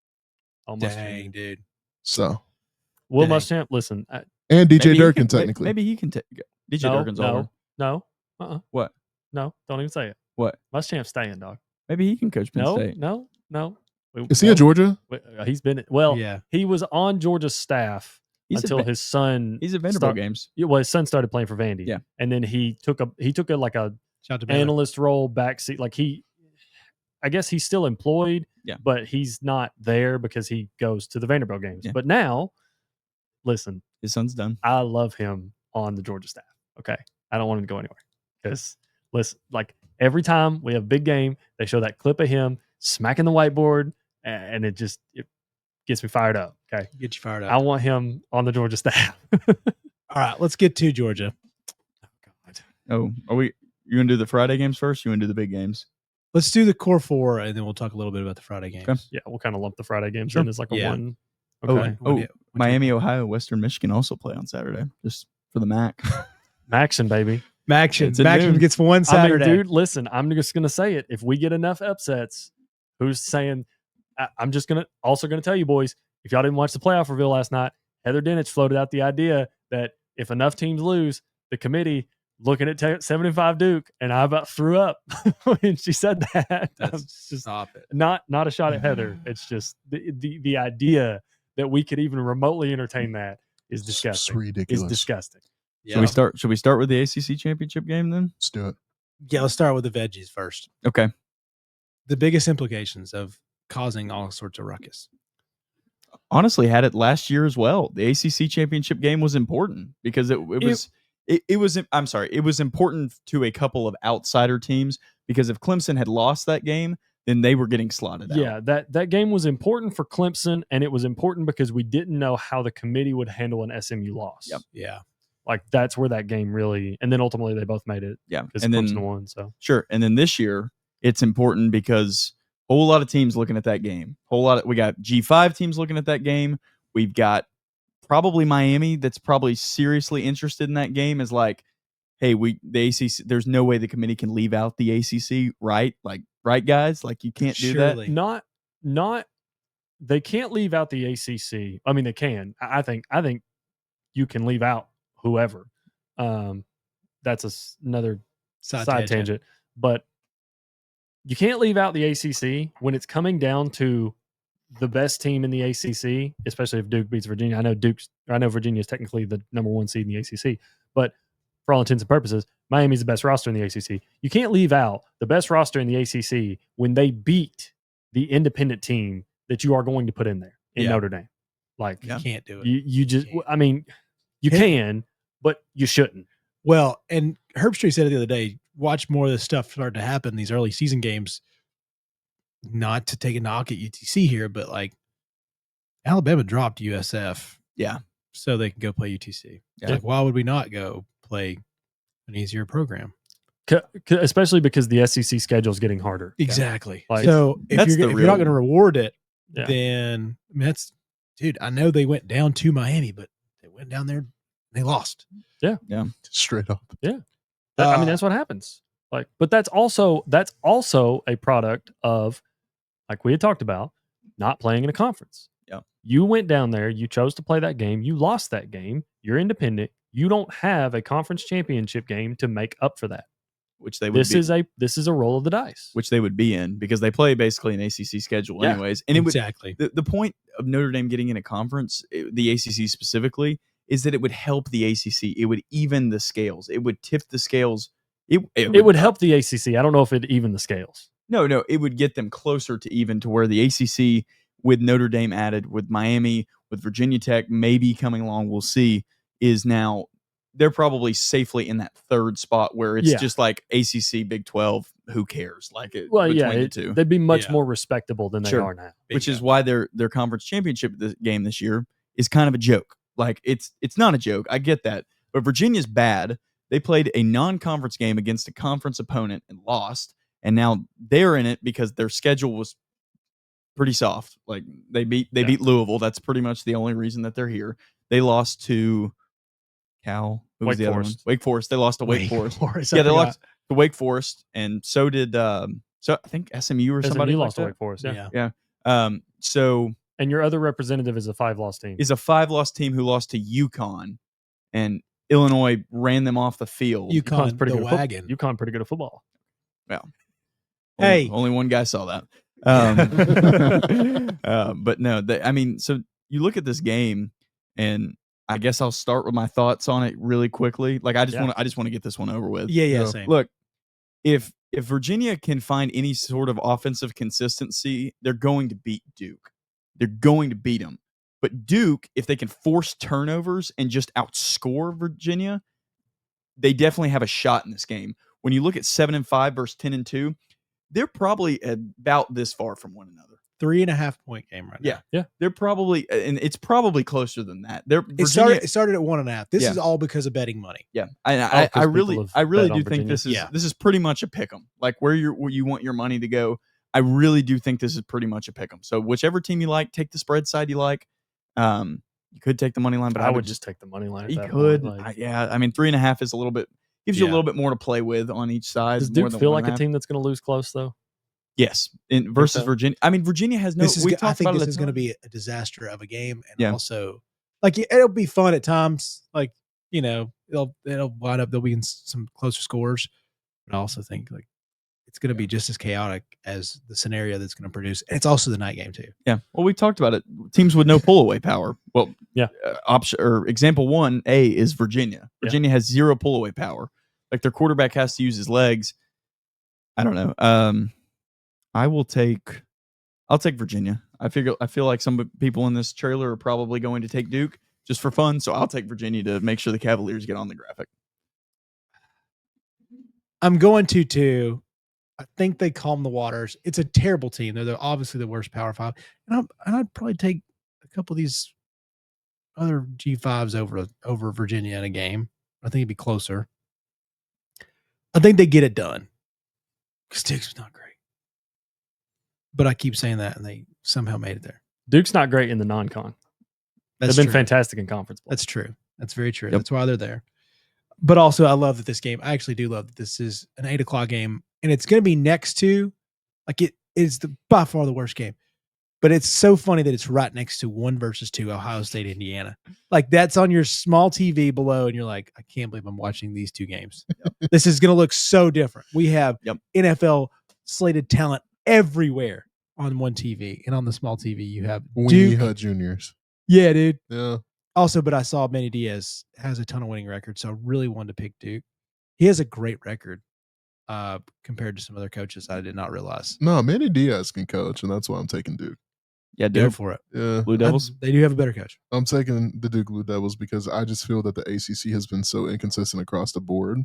Dang, dude. So Will Muschamp, listen, and DJ Durkin technically. Maybe he can take DJ Durkin's over. No. What? No, don't even say it. What? Muschamp's staying, dog. Maybe he can coach Penn State. No. Is he at Georgia? He's been he was on Georgia's staff until his son. He's at Vanderbilt games. Well, his son started playing for Vandy. Yeah, and then he took a like a analyst role backseat. Like I guess he's still employed. Yeah, but he's not there because he goes to the Vanderbilt games. Yeah. But now, listen, his son's done. I love him on the Georgia staff. Okay, I don't want him to go anywhere because listen, like every time we have a big game, they show that clip of him smacking the whiteboard, and it gets me fired up. Okay, get you fired up. I want him on the Georgia staff. All right, let's get to Georgia. Oh God. Oh, you gonna do the Friday games first? You gonna do the big games? Let's do the core 4, and then we'll talk a little bit about the Friday games. Okay. Yeah, we'll kind of lump the Friday games in as like a one. Okay. Miami, Ohio, Western Michigan also play on Saturday, just for the MAC. Maction, baby. Maction gets one Saturday. I mean, dude, listen, I'm just going to say it. If we get enough upsets, who's saying, I'm just also going to tell you, boys, if y'all didn't watch the playoff reveal last night, Heather Dinich floated out the idea that if enough teams lose, the committee looking at 75 Duke, and I about threw up when she said that. Stop it. Not a shot at Heather. It's just the idea that we could even remotely entertain that is disgusting. It's ridiculous. It's disgusting. Yeah. Should we start with the ACC championship game then? Let's do it. Yeah, let's start with the veggies first. Okay. The biggest implications of causing all sorts of ruckus. Honestly, had it last year as well. The ACC championship game was important because it was important to a couple of outsider teams because if Clemson had lost that game, then they were getting slotted out. Yeah, that game was important for Clemson, and it was important because we didn't know how the committee would handle an SMU loss. Yep. Yeah. Like that's where that game really, and then ultimately they both made it. Yeah, because and Clemson then won. So sure, and then this year it's important because a whole lot of teams looking at that game. We got G5 teams looking at that game. We've got probably Miami that's probably seriously interested in that game. Is like, hey, the ACC. There's no way the committee can leave out the ACC, right? Like, right, guys? Like you can't do that. Not. They can't leave out the ACC. I mean, they can. I think you can leave out whoever. That's another side tangent. But you can't leave out the ACC when it's coming down to the best team in the ACC, especially if Duke beats Virginia. I know Virginia is technically the number 1 seed in the ACC, but for all intents and purposes, Miami's the best roster in the ACC. You can't leave out the best roster in the ACC when they beat the independent team that you are going to put in there in Notre Dame. Like, you can't do it. You just, I mean, you can, but you shouldn't. Well, and Herbstreit said it the other day, watch more of this stuff start to happen in these early season games. Not to take a knock at UTC here, but like Alabama dropped USF. Yeah. So they can go play UTC. Yeah. Like, why would we not go play an easier program? Especially because the SEC schedule is getting harder. Exactly. Like, so if you're not going to reward it, then I mean, dude, I know they went down to Miami, but they went down there and they lost. Yeah. Yeah. Straight up. Yeah. I mean, that's what happens. Like, but that's also a product of, like we had talked about, not playing in a conference. Yeah. You went down there, you chose to play that game, you lost that game, you're independent, you don't have a conference championship game to make up for that. Which they would this is a roll of the dice. Which they would be in because they play basically an ACC schedule anyways. And exactly. The point of Notre Dame getting in a conference, the ACC specifically, is that it would help the ACC. It would even the scales. It would tip the scales. It would help the ACC. I don't know if it even the scales. No, it would get them closer to even to where the ACC with Notre Dame added, with Miami, with Virginia Tech maybe coming along, we'll see, is now they're probably safely in that third spot where it's just like ACC, Big 12, who cares? Like the two. They'd be much more respectable than they are now. Which is why their conference championship game this year is kind of a joke. Like it's not a joke. I get that. But Virginia's bad. They played a non-conference game against a conference opponent and lost, and now they're in it because their schedule was pretty soft. Like they beat Louisville. That's pretty much the only reason that they're here. They lost to Cal. Who was the other one? Wake Forest. They lost to Wake Forest. Yeah, they lost to Wake Forest, and so did so I think SMU or somebody SMU like lost that. to Wake Forest. Yeah. So and your other representative is a 5-loss team. Is a 5-loss team who lost to UConn, and Illinois ran them off the field. UConn's pretty good. UConn pretty good at football. Well, hey, only one guy saw that. But no, so you look at this game, and I guess I'll start with my thoughts on it really quickly. Like I just want to get this one over with. Yeah, same. Look, if Virginia can find any sort of offensive consistency, they're going to beat Duke. They're going to beat them. But Duke, if they can force turnovers and just outscore Virginia, they definitely have a shot in this game. When you look at 7-5 versus 10-2, they're probably about this far from one another. 3.5 point game right now. Yeah. They're probably, and it's probably closer than that. It started at 1.5. This is all because of betting money. Yeah, I really do think this is pretty much a pick 'em. Like where you want your money to go. I really do think this is pretty much a pick 'em. So whichever team you like, take the spread side you like. You could take the money line, but I would just take the money line. You could, 3.5 is a little bit gives you a little bit more to play with on each side. Does Duke feel like a team that's going to lose close though? Yes, versus Virginia. I mean, Virginia has no. I think this is going to be a disaster of a game, and also like it'll be fun at times. Like it'll wind up there'll be some closer scores, but I also think like it's going to be just as chaotic as the scenario that's going to produce. And it's also the night game too. Yeah. Well, we talked about it. Teams with no pull away power. Well, option or example 1A is Virginia. Virginia has 0 pull away power. Like their quarterback has to use his legs. I don't know. I'll take Virginia. I feel like some people in this trailer are probably going to take Duke just for fun. So I'll take Virginia to make sure the Cavaliers get on the graphic. I'm going to too. I think they calm the waters. It's a terrible team. They're obviously the worst Power 5. And I'd probably take a couple of these other G5s over Virginia in a game. I think it'd be closer. I think they get it done. Because Duke's not great. But I keep saying that, and they somehow made it there. Duke's not great in the non-con. They've been fantastic in conference play. That's true. That's very true. Yep. That's why they're there. But also, I love that this game. I actually do love that this is an 8:00 game, and it's going to be next to, like it is by far the worst game. But it's so funny that it's right next to 1 versus 2 Ohio State, Indiana. Like that's on your small TV below, and you're like, I can't believe I'm watching these two games. This is going to look so different. We have NFL slated talent everywhere on one TV, and on the small TV you have Weenie Hut Juniors. Yeah, dude. Yeah. Also, but I saw Manny Diaz has a ton of winning records, so I really wanted to pick Duke. He has a great record compared to some other coaches I did not realize. No, Manny Diaz can coach, and that's why I'm taking Duke. Yeah, Duke. Go for it. Yeah. Blue Devils? They do have a better coach. I'm taking the Duke Blue Devils because I just feel that the ACC has been so inconsistent across the board.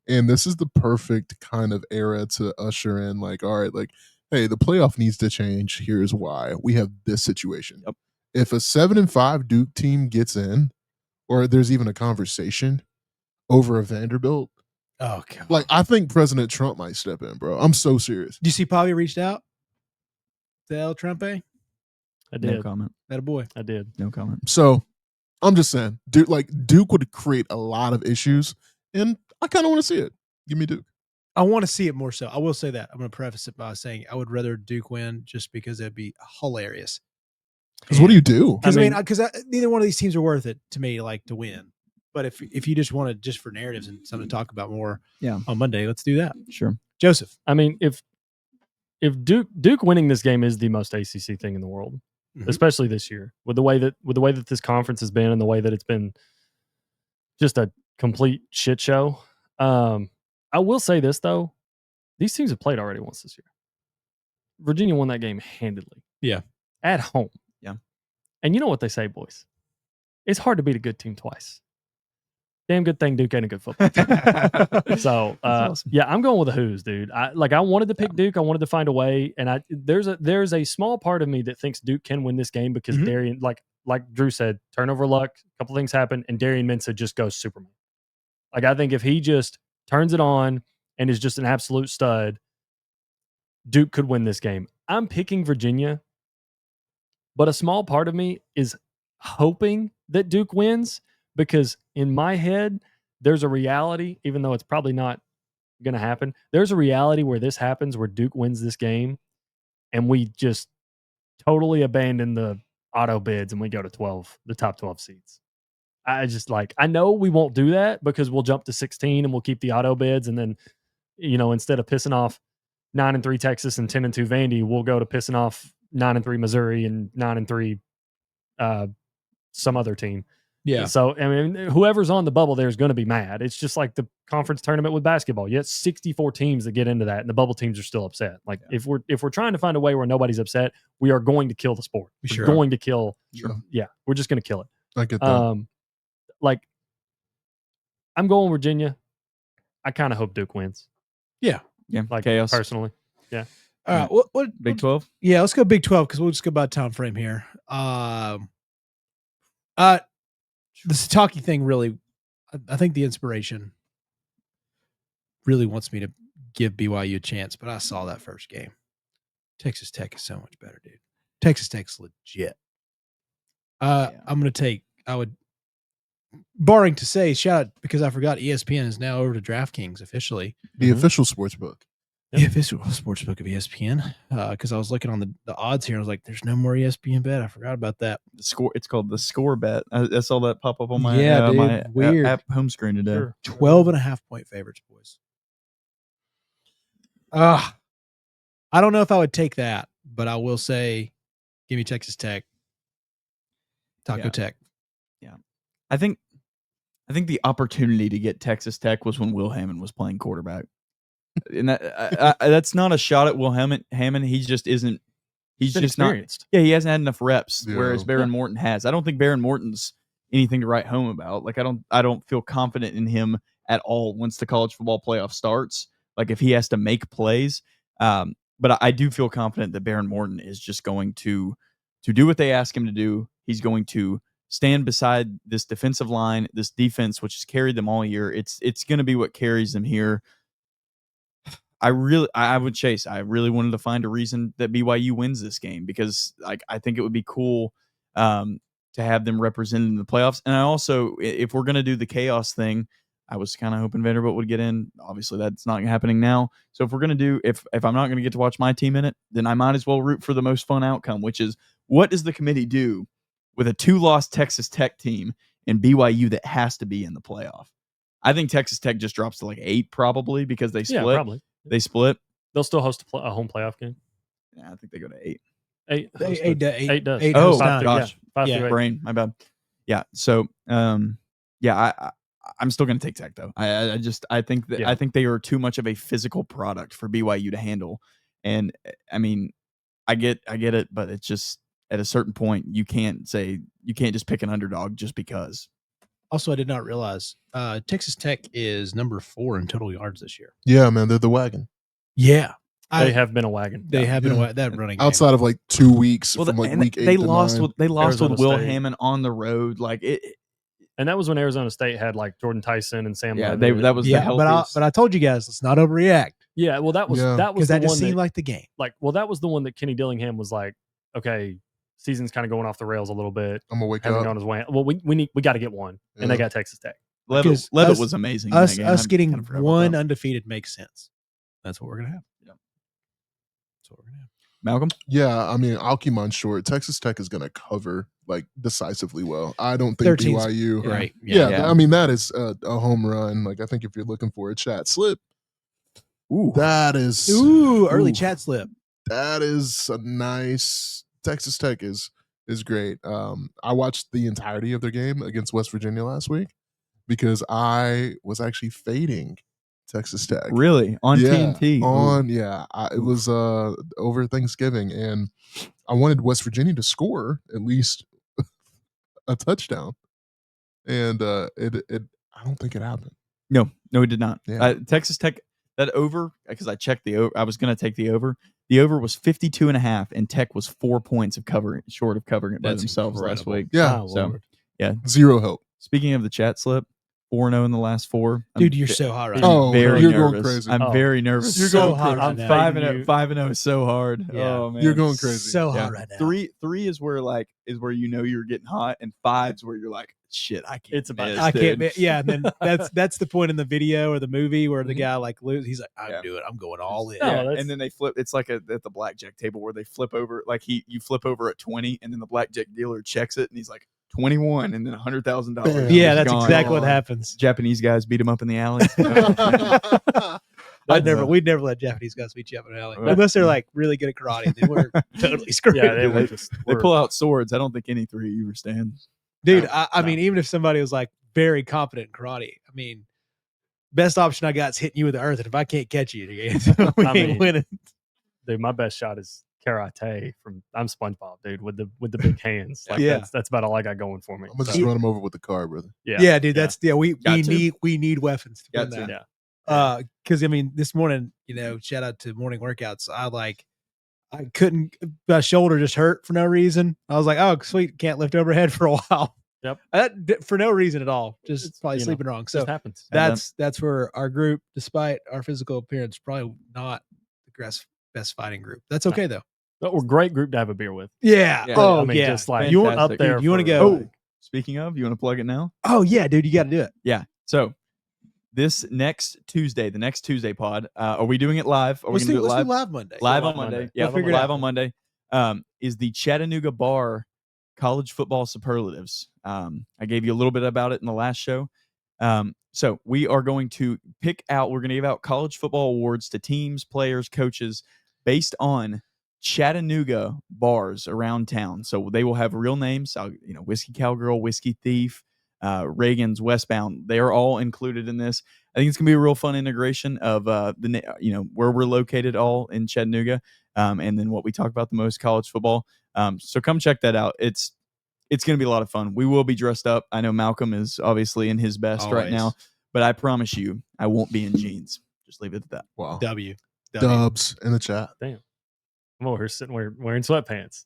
And this is the perfect kind of era to usher in, like, all right, like, hey, the playoff needs to change. Here's why. We have this situation. Yep. If a 7-5 Duke team gets in, or there's even a conversation over a Vanderbilt, oh god, like I think President Trump might step in, bro. I'm so serious. Do you see Polly reached out to El Trumpe? I did. No comment. That a boy. I did. No comment. So I'm just saying, Duke would create a lot of issues, and I kind of want to see it. Give me Duke. I want to see it more so. I will say that. I'm going to preface it by saying I would rather Duke win just because it'd be hilarious. Because what do you do? Because neither one of these teams are worth it to me, like to win. But if you just want to just for narratives and something to talk about more, on Monday, let's do that. Sure, Joseph. I mean, if Duke winning this game is the most ACC thing in the world, especially this year, with the way that this conference has been and the way that it's been just a complete shit show. I will say this though, these teams have played already once this year. Virginia won that game handedly. Yeah, at home. Yeah, and you know what they say, boys? It's hard to beat a good team twice. Damn good thing Duke ain't a good football team. So, awesome. Yeah, I'm going with the Who's, dude. I wanted to pick Duke. I wanted to find a way, and there's a small part of me that thinks Duke can win this game because Darian, like Drew said, turnover luck, a couple things happen, and Darian Mensah just goes Superman. Like, I think if he just turns it on and is just an absolute stud, Duke could win this game. I'm picking Virginia, but a small part of me is hoping that Duke wins because in my head, there's a reality, even though it's probably not going to happen. There's a reality where this happens, where Duke wins this game, and we just totally abandon the auto bids and we go to 12, the top 12 seeds. I know we won't do that because we'll jump to 16 and we'll keep the auto bids. And then, instead of pissing off 9-3 Texas and 10-2 Vandy, we'll go to pissing off 9-3 Missouri and 9-3 some other team. Yeah. So, I mean, whoever's on the bubble there is going to be mad. It's just like the conference tournament with basketball. You have 64 teams that get into that, and the bubble teams are still upset. Like, if we're trying to find a way where nobody's upset, we are going to kill the sport. We're going to kill. Sure. Yeah, we're just going to kill it. I get that. I'm going Virginia. I kind of hope Duke wins. Yeah. Like, chaos. personally. Yeah. All right. What Big 12? Yeah, let's go Big 12 because we'll just go by time frame here. The Sataki thing really, I think the inspiration really wants me to give BYU a chance, but I saw that first game. Texas Tech is so much better, dude. Texas Tech's legit. I'm going to take, barring to say, shout out, because I forgot ESPN is now over to DraftKings officially. The official sports book. The official sportsbook of ESPN. Because I was looking on the odds here, and I was like, "There's no more ESPN bet." I forgot about that. The score. It's called the Score Bet. I saw that pop up on my dude, my weird app home screen today. Sure. 12.5-point favorites, boys. I don't know if I would take that, but I will say, give me Texas Tech. Taco Tech. Yeah, I think the opportunity to get Texas Tech was when Will Hammond was playing quarterback. And that's not a shot at Will Hammond. He just isn't. He's just experienced. Not. Yeah, he hasn't had enough reps, Yeah. whereas Baron Morton has. I don't think Baron Morton's anything to write home about. Like, I don't feel confident in him at all once the college football playoff starts. Like, if he has to make plays, but I do feel confident that Baron Morton is just going to do what they ask him to do. He's going to stand beside this defensive line, this defense, which has carried them all year. It's going to be what carries them here. I would chase. I really wanted to find a reason that BYU wins this game because I think it would be cool to have them represented in the playoffs. And I also, if we're going to do the chaos thing, I was kind of hoping Vanderbilt would get in. Obviously, that's not happening now. So if we're going to do, if I'm not going to get to watch my team in it, then I might as well root for the most fun outcome, which is what does the committee do with a 2-loss Texas Tech team and BYU that has to be in the playoff? I think Texas Tech just drops to like 8 probably because they split. Yeah, probably. They split. They'll still host a home playoff game. Yeah, I think they go to 8. 8 8 does. Oh, gosh. Yeah. Brain, my bad. Yeah. So, I'm still going to take Tech though. I think that I think they are too much of a physical product for BYU to handle. And I mean, I get it, but it's just at a certain point you can't just pick an underdog just because. Also, I did not realize Texas Tech is number 4 in total yards this year. Yeah, man, they're the wagon. Yeah. They have been a wagon. They have been a wagon. That running game. Outside of like 2 weeks Well, from like and week 8 they to lost 9. with Arizona Will State. Hammond on the road. Like it. And that was when Arizona State had like Jordan Tyson and Sam. Yeah, Leather. that was the healthiest. but I told you guys, let's not overreact. Yeah, well, that was Yeah. that was Because the that just one seemed that, like the game. that was the one that Kenny Dillingham was like, okay, season's kind of going off the rails a little bit. I'm gonna wake Hasn't up. gone his way. Well, we got to get one, and they Yeah. got Texas Tech. Levitt Us- was amazing. in that Us game. us I getting kind of forgot about one that. undefeated makes sense. That's what we're gonna have. Yep. That's what we're gonna have. Malcolm. Yeah, I mean, I'll keep mine short. Texas Tech is gonna cover like decisively well. I don't think 13's BYU. Right. Yeah, I mean that is a home run. Like I think if you're looking for a chat slip, that is Early chat slip. That is a nice. Texas Tech is great. I watched the entirety of their game against West Virginia last week because I was actually fading Texas Tech. Really on TNT. It was over Thanksgiving, and I wanted West Virginia to score at least a touchdown, and it I don't think it happened. No, it did not. Yeah. Texas Tech, that over, because I checked the over. I was going to take the over. The over was 52.5, and Tech was 4 points short of covering it by That's themselves last incredible. week. Yeah, Oh, So, Lord. zero help. Speaking of the chat slip, 4-0 in the last 4. Dude, you're so hot right I'm now. Oh, very you're nervous. going crazy. I'm very nervous. You're so hot right I'm now. 5-0 so hard. Yeah. Oh man, You're going crazy. So Yeah. hot right now. Three is where you know you're getting hot, and 5's where you're like, shit, I can't. It's about- miss, I can't. dude. Yeah, and then that's the point in the video or the movie where the Mhm. guy like loses. He's like, Yeah. I'm going all in. No, Yeah, that's- and then they flip. It's like at the blackjack table where they flip over. Like you flip over at 20, and then the blackjack dealer checks it, and he's like 21, and then $100,000. Yeah, that's gone. exactly what happens. Japanese guys beat him up in the alley. We'd never let Japanese guys beat you up in an alley Right. unless they're like really good at karate. Then we're totally screwed. Yeah, they They- were just. They were- pull out swords. I don't think any 3 of you were stand. Dude, No, I mean, even if somebody was like very competent in karate, I mean, best option I got is hitting you with the earth. And if I can't catch you, we ain't mean, winning. Dude, my best shot is karate from. I'm SpongeBob, dude, with the big hands. Like Yeah. that's about all I got going for me. I'm gonna So, just run him over with the car, brother. Yeah, dude, that's we Got to. need weapons to Got win to. that. Yeah. Because I mean, this morning, shout out to morning workouts. I couldn't. My shoulder just hurt for no reason. I was like, oh, sweet, can't lift overhead for a while. Yep. For no reason at all. Just It's, probably you know, sleeping wrong. So Just happens. that's where our group, despite our physical appearance, probably not the best fighting group. That's okay though. But we're a great group to have a beer with. Yeah. Yeah. Oh I mean, yeah. just like You up want- there. dude, you wanna for, go- like, Speaking of, you want to plug it now? Oh yeah, dude, you got to do it. Yeah. So this next Tuesday, the next Tuesday pod, are we doing it live? Are we Let's going to do do it live? live Monday. Live Live on Monday. Monday. Yeah, We'll figure it live out. on Monday. Is the Chattanooga Bar college football superlatives. I gave you a little bit about it in the last show. So we are going to we're going to give out college football awards to teams, players, coaches based on Chattanooga bars around town. So they will have real names, Whiskey Cowgirl, Whiskey Thief, Reagan's, Westbound. They are all included in this. I think it's going to be a real fun integration of where we're located all in Chattanooga, and then what we talk about the most, college football. So come check that out. It's going to be a lot of fun. We will be dressed up. I know Malcolm is obviously in his best right now, but I promise you, I won't be in jeans. Just leave it at that. Wow. W. Dubs in the chat. I'm over here sitting wearing sweatpants.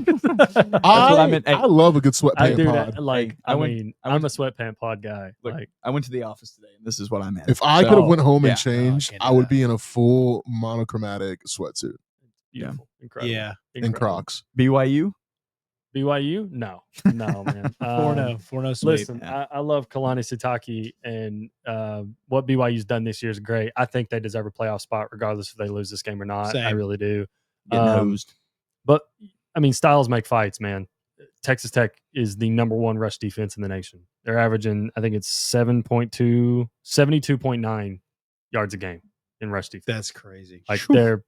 what I meant. Hey, I love a good I sweatpants do pod. that. Like, Hey, I I mean, I'm a sweatpant pod guy. Look, Like, I went to the office today, and this is what I meant. If I So- could have went home yeah. and changed, can't do I would that. be in a full monochromatic sweatsuit beautiful, incredible. Yeah. and Incredible. Crocs. BYU, BYU? No, man. 4-0 sweep. Listen, I love Kalani Sitake, and what BYU's done this year is great. I think they deserve a playoff spot regardless if they lose this game or not. I Same. really do. getting hosed. But, I mean, styles make fights, man. Texas Tech is the number one rush defense in the nation. They're averaging, I think it's 72.9 yards a game in rush defense. That's crazy. Like, they're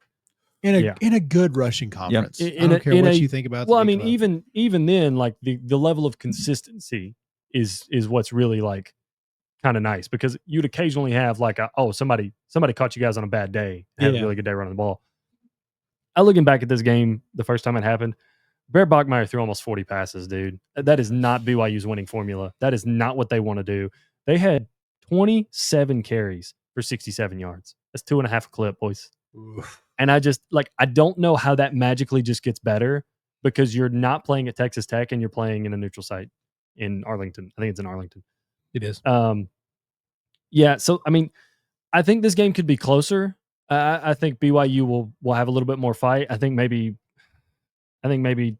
in a good rushing conference. I In don't a- care in what a- you think about. well, the I mean, Big 12. even then, like the level of consistency is what's really like kind of nice, because you'd occasionally have like somebody caught you guys on a bad day and had a Yeah. really good day running the ball. I looking back at this game the first time it happened, Bear Bachmeier threw almost 40 passes, dude. That is not BYU's winning formula. That is not what they want to do. They had 27 carries for 67 yards. That's 2.5 a clip, boys. Oof. And I just I don't know how that magically just gets better, because you're not playing at Texas Tech and you're playing in a neutral site in Arlington. I think it's in Arlington. It is. Yeah. So I mean, I think this game could be closer. I think BYU will have a little bit more fight. I think maybe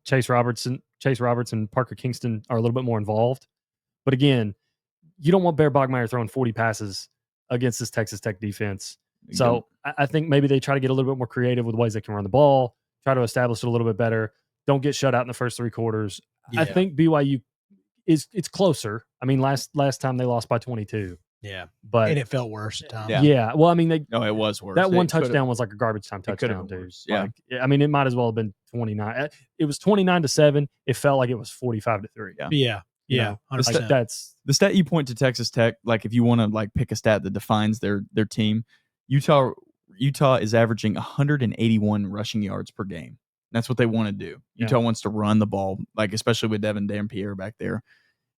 Chase Roberts and Parker Kingston are a little bit more involved. But again, you don't want Bear Bachmeier throwing 40 passes against this Texas Tech defense. So I think maybe they try to get a little bit more creative with ways they can run the ball, try to establish it a little bit better. Don't get shut out in the first 3 quarters. Yeah. I think BYU it's closer. I mean, last time they lost by 22, Yeah. but And it felt worse at times. Yeah. yeah. Well, I mean, No, it was worse. that one It could've- touchdown was like a garbage time could've touchdown, been dude. worse, yeah. Like, I mean, it might as well have been 29. It was 29-7. It felt like it was 45-3. Yeah. Yeah. You Yeah. know, 100%. like that's The stat you point to Texas Tech, like if you want to like pick a stat that defines their team, Utah is averaging 181 rushing yards per game. That's what they want to do. Yeah. Utah wants to run the ball, like especially with Devin Dampierre back there.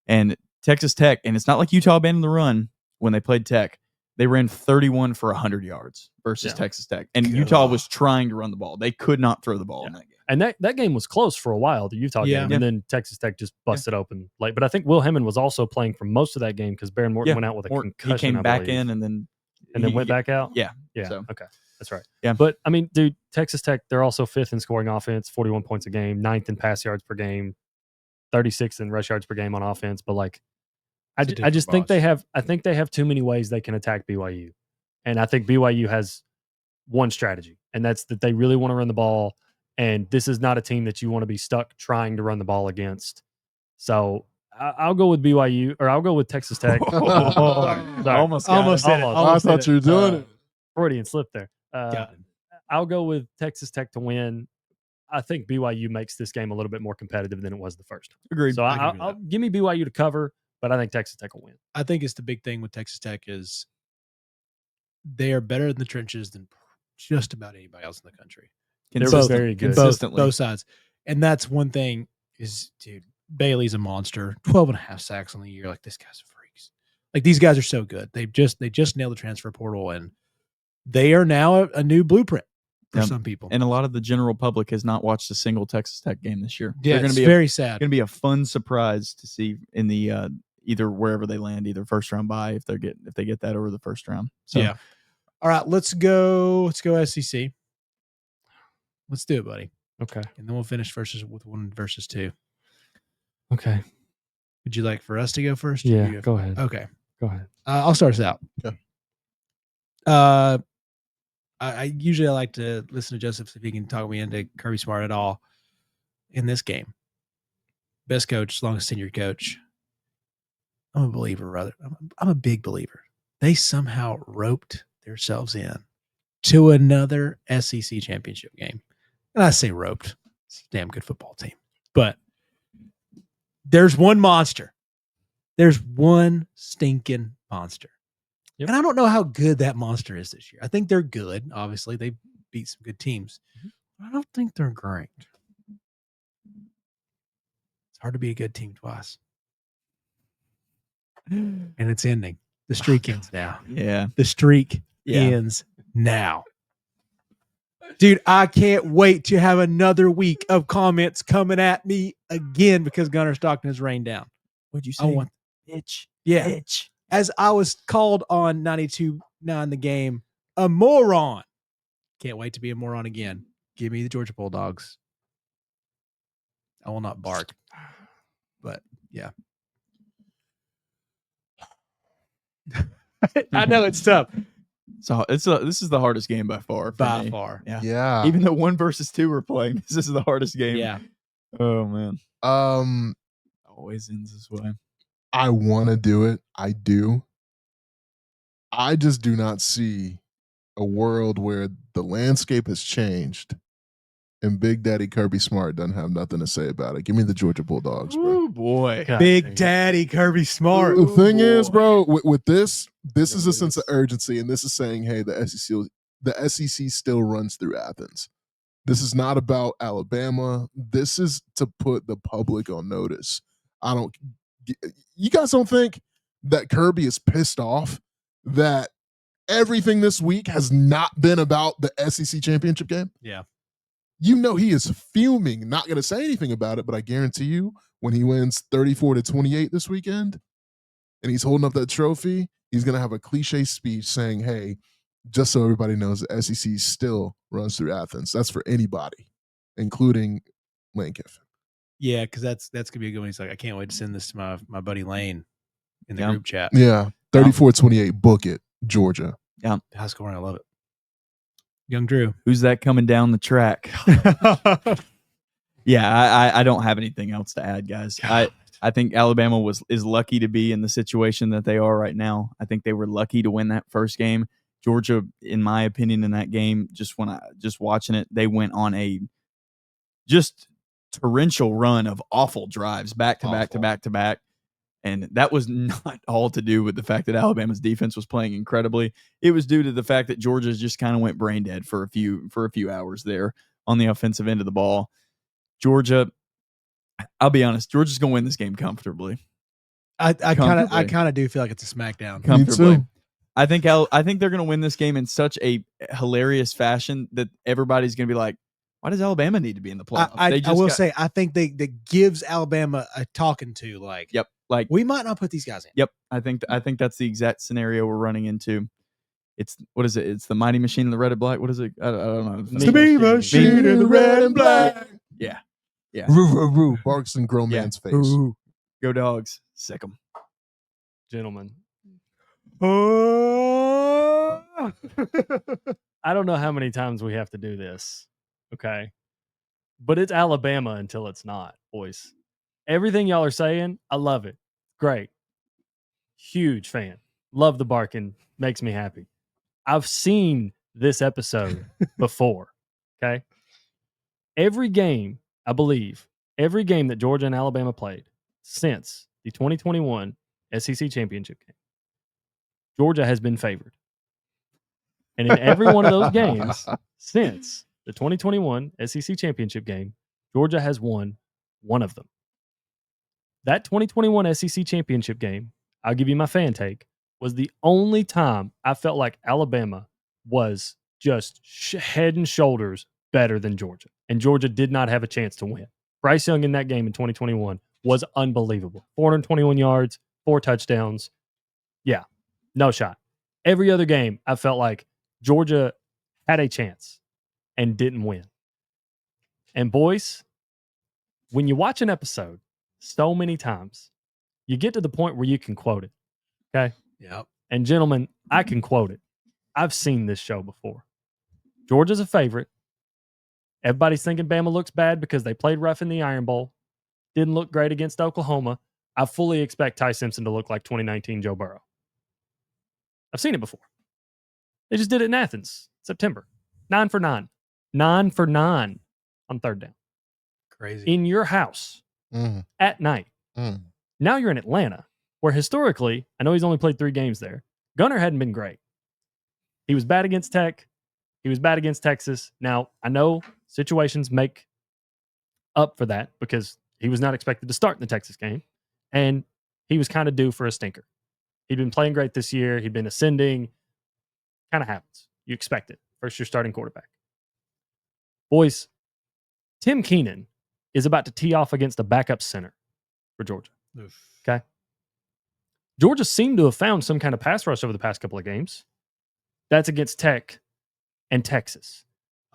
And Texas Tech, and it's not like Utah abandoned the run when they played Tech. They ran 31 for 100 yards versus Yeah. Texas Tech. And God. Utah was trying to run the ball. They could not throw the ball in that game. And that game was close for a while, the Utah Yeah. game, and then Texas Tech just busted open late. But I think Will Hemmond was also playing for most of that game because Baron Morton went out with a concussion. He came I back believe. in and then went back out. Yeah, yeah. So. Okay, that's right. Yeah, but I mean, dude, Texas Tech, they're also 5th in scoring offense, 41 points a game, 9th in pass yards per game, 36th in rush yards per game on offense. But like, I just think they have too many ways they can attack BYU, and I think BYU has one strategy, and that's that they really want to run the ball. And this is not a team that you want to be stuck trying to run the ball against. So I'll go with BYU, or I'll go with Texas Tech. Sorry. Almost said it. I thought you were doing it. Freudian slip there. I'll go with Texas Tech to win. I think BYU makes this game a little bit more competitive than it was the first. Agreed. So I'll give me BYU to cover, but I think Texas Tech will win. I think it's the big thing with Texas Tech is they are better in the trenches than just about anybody else in the country. They're very good. Both sides. And that's one thing is, dude, Bailey's a monster. 12.5 sacks on the year. Like, this guy's freaks. Like, these guys are so good. They just nailed the transfer portal, and they are now a new blueprint for some people. And a lot of the general public has not watched a single Texas Tech game this year. Yeah, it's very sad. Going to be a fun surprise to see in the either wherever they land, either first round bye if they get that, or the first round. So yeah. All right, let's go SEC. Let's do it, buddy. Okay. And then we'll finish with 1 versus 2. Okay. Would you like for us to go first? Yeah, go ahead. Okay. Go ahead. I'll start us out. Okay. I usually like to listen to Joseph if he can talk me into Kirby Smart at all in this game. Best coach, longest tenured coach. I'm a believer, rather. I'm a big believer. They somehow roped themselves in to another SEC championship game. And I say roped. It's a damn good football team. But there's one monster. There's one stinking monster. Yep. And I don't know how good that monster is this year. I think they're good. Obviously, they beat some good teams. But I don't think they're great. It's hard to be a good team twice. And it's ending. The streak ends now. Yeah. The streak ends now. Dude, I can't wait to have another week of comments coming at me again because Gunnar Stockton has rained down. What'd you say? I want bitch. Yeah. Bitch. As I was called on 92.9 the game, a moron. Can't wait to be a moron again. Give me the Georgia Bulldogs. I will not bark. But yeah. I know it's tough. So this is the hardest game by far. By far. Yeah. Even though 1 versus 2 we're playing, this is the hardest game. Yeah. Oh man. Always ends this way. I want to do it. I do. I just do not see a world where the landscape has changed and Big Daddy Kirby Smart doesn't have nothing to say about it. Give me the Georgia Bulldogs, bro. Oh boy. God, Big Daddy Kirby Smart. The thing is, bro, with this is a sense of urgency, and this is saying, hey, the SEC still runs through Athens. This is not about Alabama. This is to put the public on notice. You guys don't think that Kirby is pissed off that everything this week has not been about the SEC championship game? Yeah. You know he is fuming, not going to say anything about it, but I guarantee you when he wins 34-28 this weekend and he's holding up that trophy, he's going to have a cliche speech saying, hey, just so everybody knows, the SEC still runs through Athens. That's for anybody, including Lane Kiffin. Yeah, because that's going to be a good one. He's like, I can't wait to send this to my buddy Lane in the group chat. Yeah, 34-28, book it, Georgia. Yeah. High scoring, I love it. Young Drew. Who's that coming down the track? Yeah, I don't have anything else to add, guys. I think Alabama is lucky to be in the situation that they are right now. I think they were lucky to win that first game. Georgia, in my opinion, in that game, just watching it, they went on a just torrential run of awful drives back to back. And that was not all to do with the fact that Alabama's defense was playing incredibly. It was due to the fact that Georgia just kind of went brain dead for a few hours there on the offensive end of the ball. Georgia, I'll be honest, Georgia's going to win this game comfortably. I kind of do feel like it's a smackdown. Comfortably. Me too. I think they're going to win this game in such a hilarious fashion that everybody's going to be like, Why does Alabama need to be in the playoffs? I will say, I think that gives Alabama a talking to. Like, Yep. Like we might not put these guys in. Yep. I think that's the exact scenario we're running into. It's what is it? It's the Mighty Machine in the red and black. What is it? I don't know. It's the Mean Machine in the red and black. Yeah. Yeah. Roo, barks in grown man's face. Ooh. Go Dogs. Sick 'em. Gentlemen, Oh. I don't know how many times we have to do this. Okay. But it's Alabama until it's not, boys. Everything y'all are saying, I love it. Great. Huge fan. Love the barking. Makes me happy. I've seen this episode before. Okay. Every game, I believe, every game that Georgia and Alabama played since the 2021 SEC championship game, Georgia has been favored. And in every one of those games since the 2021 SEC championship game, Georgia has won one of them. That 2021 SEC championship game, I'll give you my fan take, was the only time I felt like Alabama was just head and shoulders better than Georgia. And Georgia did not have a chance to win. Bryce Young in that game in 2021 was unbelievable. 421 yards, 4 touchdowns. Yeah, no shot. Every other game, I felt like Georgia had a chance and didn't win. And boys, when you watch an episode so many times, you get to the point where you can quote it. Okay? Yep. And gentlemen, I can quote it. I've seen this show before. Georgia's a favorite. Everybody's thinking Bama looks bad because they played rough in the Iron Bowl. Didn't look great against Oklahoma. I fully expect Ty Simpson to look like 2019 Joe Burrow. I've seen it before. They just did it in Athens, September. 9 for 9. 9 for 9 on third down. Crazy. In your house at night. Now you're in Atlanta, where historically, I know he's only played 3 games there. Gunner hadn't been great. He was bad against Tech. He was bad against Texas. Now, I know situations make up for that because he was not expected to start in the Texas game, and he was kind of due for a stinker. He'd been playing great this year. He'd been ascending. Kind of happens. You expect it. First year starting quarterback. Boys, Tim Keenan is about to tee off against a backup center for Georgia. Oof. Okay. Georgia seemed to have found some kind of pass rush over the past couple of games. That's against Tech and Texas,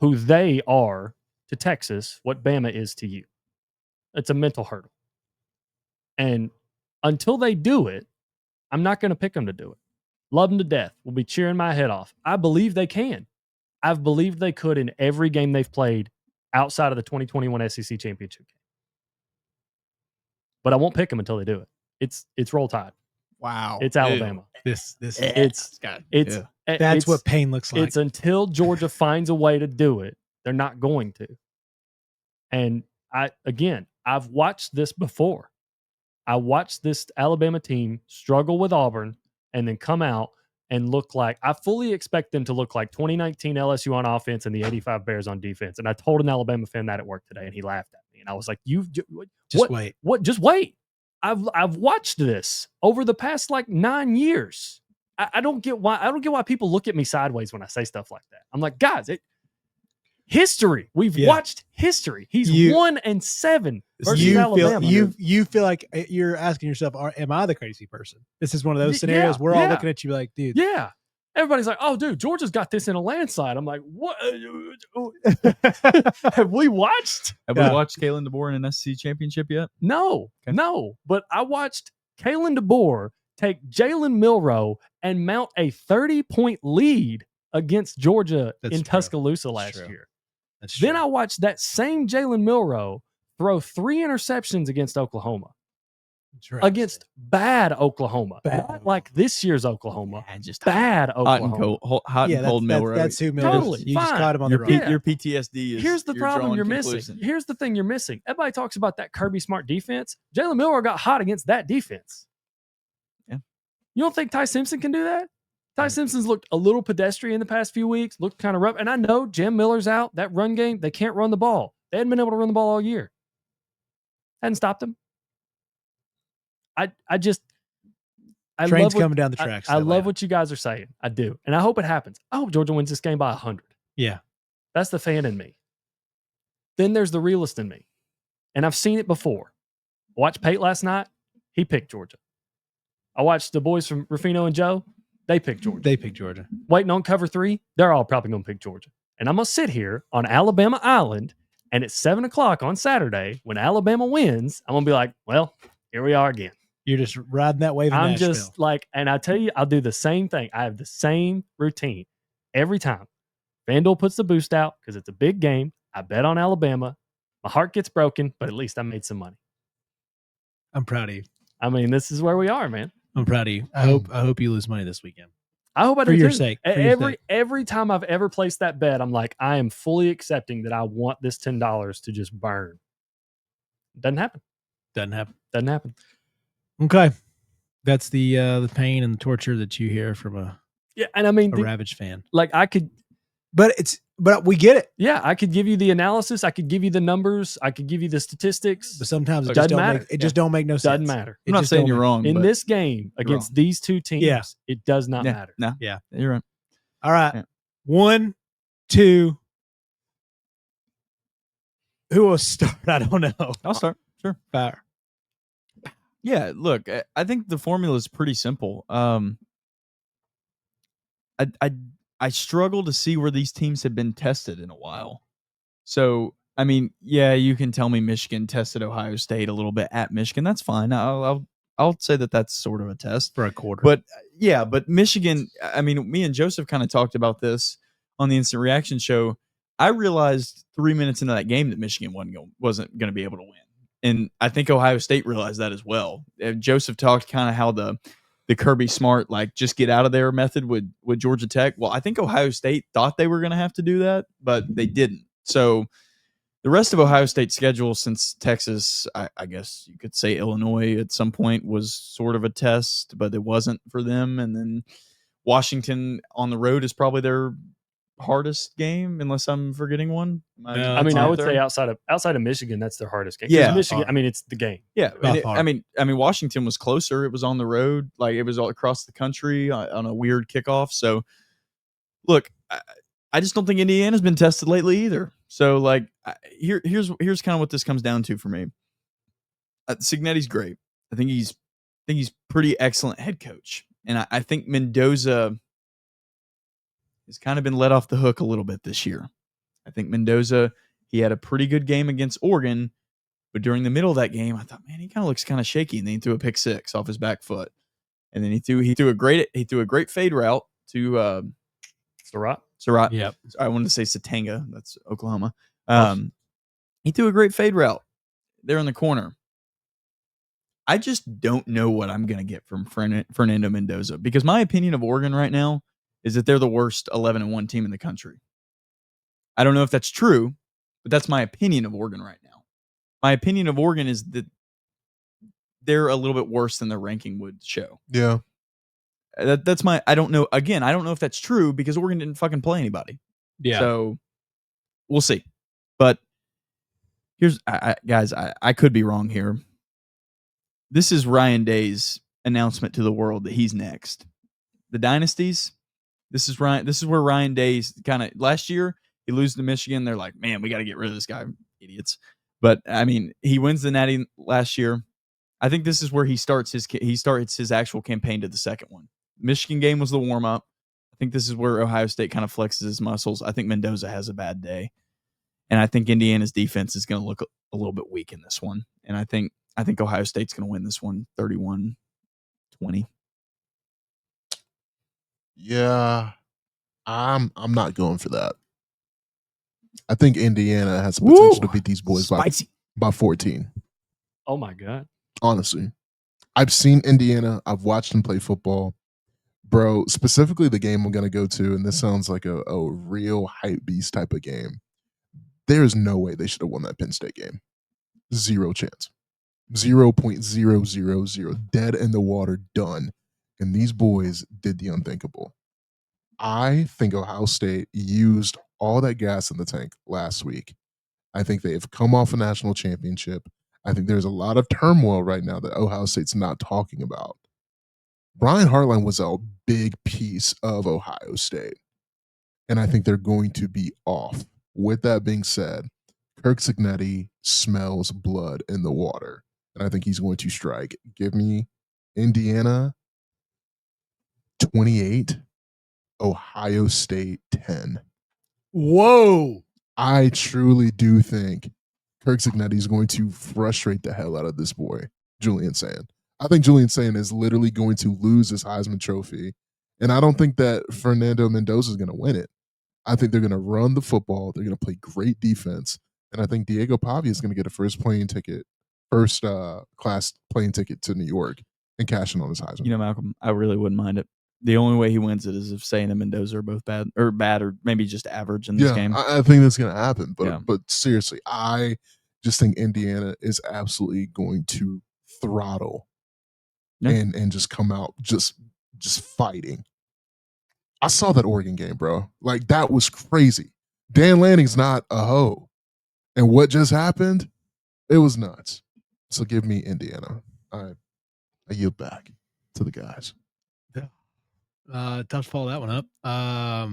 who they are to Texas what Bama is to you. It's a mental hurdle. And until they do it, I'm not going to pick them to do it. Love them to death. Will be cheering my head off. I believe they can. I've believed they could in every game they've played outside of the 2021 SEC championship game. But I won't pick them until they do it. It's Roll Tide. Wow. It's Alabama. That's what pain looks like. It's until Georgia finds a way to do it, they're not going to. And I've watched this before. I watched this Alabama team struggle with Auburn and then come out and look like, I fully expect them to look like 2019 LSU on offense and the 85 Bears on defense. And I told an Alabama fan that at work today, and he laughed at me. And I was like, wait. What? Just wait. I've watched this over the past 9 years. I don't get why people look at me sideways when I say stuff like that. I'm like, guys, history. We've watched history. He's 1-7 versus Alabama. You feel like you're asking yourself, am I the crazy person? This is one of those scenarios we're all looking at you like, dude. Yeah. Everybody's like, oh, dude, Georgia's got this in a landslide. I'm like, what? Have we watched? Have we watched Kalen DeBoer in an SEC championship yet? No. But I watched Kalen DeBoer take Jalen Milroe and mount a 30-point lead against Georgia in Tuscaloosa last year. Then I watched that same Jalen Milroe throw 3 interceptions against Oklahoma. Against bad Oklahoma. Not like this year's Oklahoma. Just bad Oklahoma. Hot and cold Milroe. That's who Milroe Totally. is. You just caught him on the wrong. Your PTSD is. Here's the problem you're missing. Here's the thing you're missing. Everybody talks about that Kirby Smart defense. Jalen Milroe got hot against that defense. Yeah. You don't think Ty Simpson can do that? Ty Simpson's looked a little pedestrian the past few weeks, looked kind of rough. And I know Jim Miller's out. That run game, they can't run the ball. They hadn't been able to run the ball all year. Hadn't stopped them. Train's coming down the tracks. I love what you guys are saying. I do. And I hope it happens. I hope Georgia wins this game by 100. Yeah. That's the fan in me. Then there's the realist in me. And I've seen it before. I watched Pate last night. He picked Georgia. I watched the boys from Rufino and Joe. They picked Georgia. They picked Georgia. Waiting on cover 3. They're all probably going to pick Georgia. And I'm going to sit here on Alabama Island, and at 7 o'clock on Saturday, when Alabama wins, I'm going to be like, well, here we are again. You're just riding that wave in I'm Nashville. just like, and I tell you, I'll do the same thing. I have the same routine every time. FanDuel puts the boost out because it's a big game. I bet on Alabama. My heart gets broken, but at least I made some money. I'm proud of you. I mean, this is where we are, man. I'm proud of you. I hope you lose money this weekend. I hope I do for your too. sake. Every time I've ever placed that bet, I'm like, I am fully accepting that I want this $10 to just burn. Doesn't happen. Doesn't happen. Okay. That's the pain and the torture that you hear from a and I mean a Ravaged fan. Like I could, but we get it. Yeah, I could give you the analysis, I could give you the numbers, I could give you the statistics. But sometimes it doesn't just matter. It just don't make no sense. Doesn't matter. I'm not saying you're wrong. In this game against these two teams, it does not matter. No. Yeah. You're right. All right. Yeah. 1, 2. Who will start? I don't know. I'll start. Sure. Fire. Yeah, look, I think the formula is pretty simple. I struggle to see where these teams have been tested in a while. So, I mean, yeah, you can tell me Michigan tested Ohio State a little bit at Michigan. That's fine. I'll say that that's sort of a test for a quarter. But yeah, but Michigan. I mean, me and Joseph kind of talked about this on the Instant Reaction show. I realized 3 minutes into that game that Michigan wasn't going to be able to win. And I think Ohio State realized that as well. Joseph talked kind of how the Kirby Smart, like, just get out of there method with Georgia Tech. Well, I think Ohio State thought they were going to have to do that, but they didn't. So the rest of Ohio State's schedule since Texas, I guess you could say Illinois at some point was sort of a test, but it wasn't for them. And then Washington on the road is probably their hardest game, unless I'm forgetting one. I mean, I would say outside of Michigan, that's their hardest game. Yeah, Michigan. I mean, it's the game. Yeah, I mean, Washington was closer. It was on the road, like it was all across the country on a weird kickoff. So, look, I just don't think Indiana's been tested lately either. So, like, here's kind of what this comes down to for me. Cignetti's great. I think he's pretty excellent head coach, and I think Mendoza has kind of been let off the hook a little bit this year. I think Mendoza, he had a pretty good game against Oregon, but during the middle of that game, I thought, man, he kind of looks kind of shaky. And then he threw a pick six off his back foot, and then he threw a great fade route to Surratt. Yep. I wanted to say Satanga. That's Oklahoma. He threw a great fade route there in the corner. I just don't know what I'm going to get from Fernando Mendoza, because my opinion of Oregon right now is that they're the worst 11-1 team in the country. I don't know if that's true, but that's my opinion of Oregon right now. My opinion of Oregon is that they're a little bit worse than their ranking would show. Yeah. That's my, I don't know. Again, I don't know if that's true because Oregon didn't fucking play anybody. Yeah. So we'll see. But here's, guys, I could be wrong here. This is Ryan Day's announcement to the world that he's next. The dynasties. This is where Ryan Day's kind of, last year he loses to Michigan. They're like, man, we got to get rid of this guy. Idiots. But I mean, he wins the Natty last year. I think this is where he starts his actual campaign to the second one. Michigan game was the warm up. I think this is where Ohio State kind of flexes his muscles. I think Mendoza has a bad day, and I think Indiana's defense is going to look a little bit weak in this one. And I think Ohio State's going to win this one 31-20. Yeah, I'm not going for that. I think Indiana has the potential to beat these boys by 14. Oh my God. Honestly, I've seen Indiana. I've watched them play football. Bro, specifically the game I'm going to go to, and this sounds like a real hype beast type of game. There is no way they should have won that Penn State game. Zero chance. 0.000. Dead in the water, done. And these boys did the unthinkable. I think Ohio State used all that gas in the tank last week. I think they have come off a national championship. I think there's a lot of turmoil right now that Ohio State's not talking about. Brian Hartline was a big piece of Ohio State, and I think they're going to be off. With that being said, Kirk Cignetti smells blood in the water, and I think he's going to strike. Give me Indiana 28, Ohio State 10. Whoa. I truly do think Kirk Cignetti is going to frustrate the hell out of this boy, Julian Sand. I think Julian Sand is literally going to lose his Heisman Trophy, and I don't think that Fernando Mendoza is going to win it. I think they're going to run the football. They're going to play great defense, and I think Diego Pavia is going to get a first class plane ticket to New York and cash in on his Heisman. You know, Malcolm, I really wouldn't mind it. The only way he wins it is if Sane and Mendoza are both bad, or maybe just average in this game. I think that's going to happen. But Yeah. but seriously, I just think Indiana is absolutely going to throttle and just come out just fighting. I saw that Oregon game, bro. Like, that was crazy. Dan Lanning's not a hoe. And what just happened, it was nuts. So give me Indiana. I yield back to the guys. Tough to follow that one up. I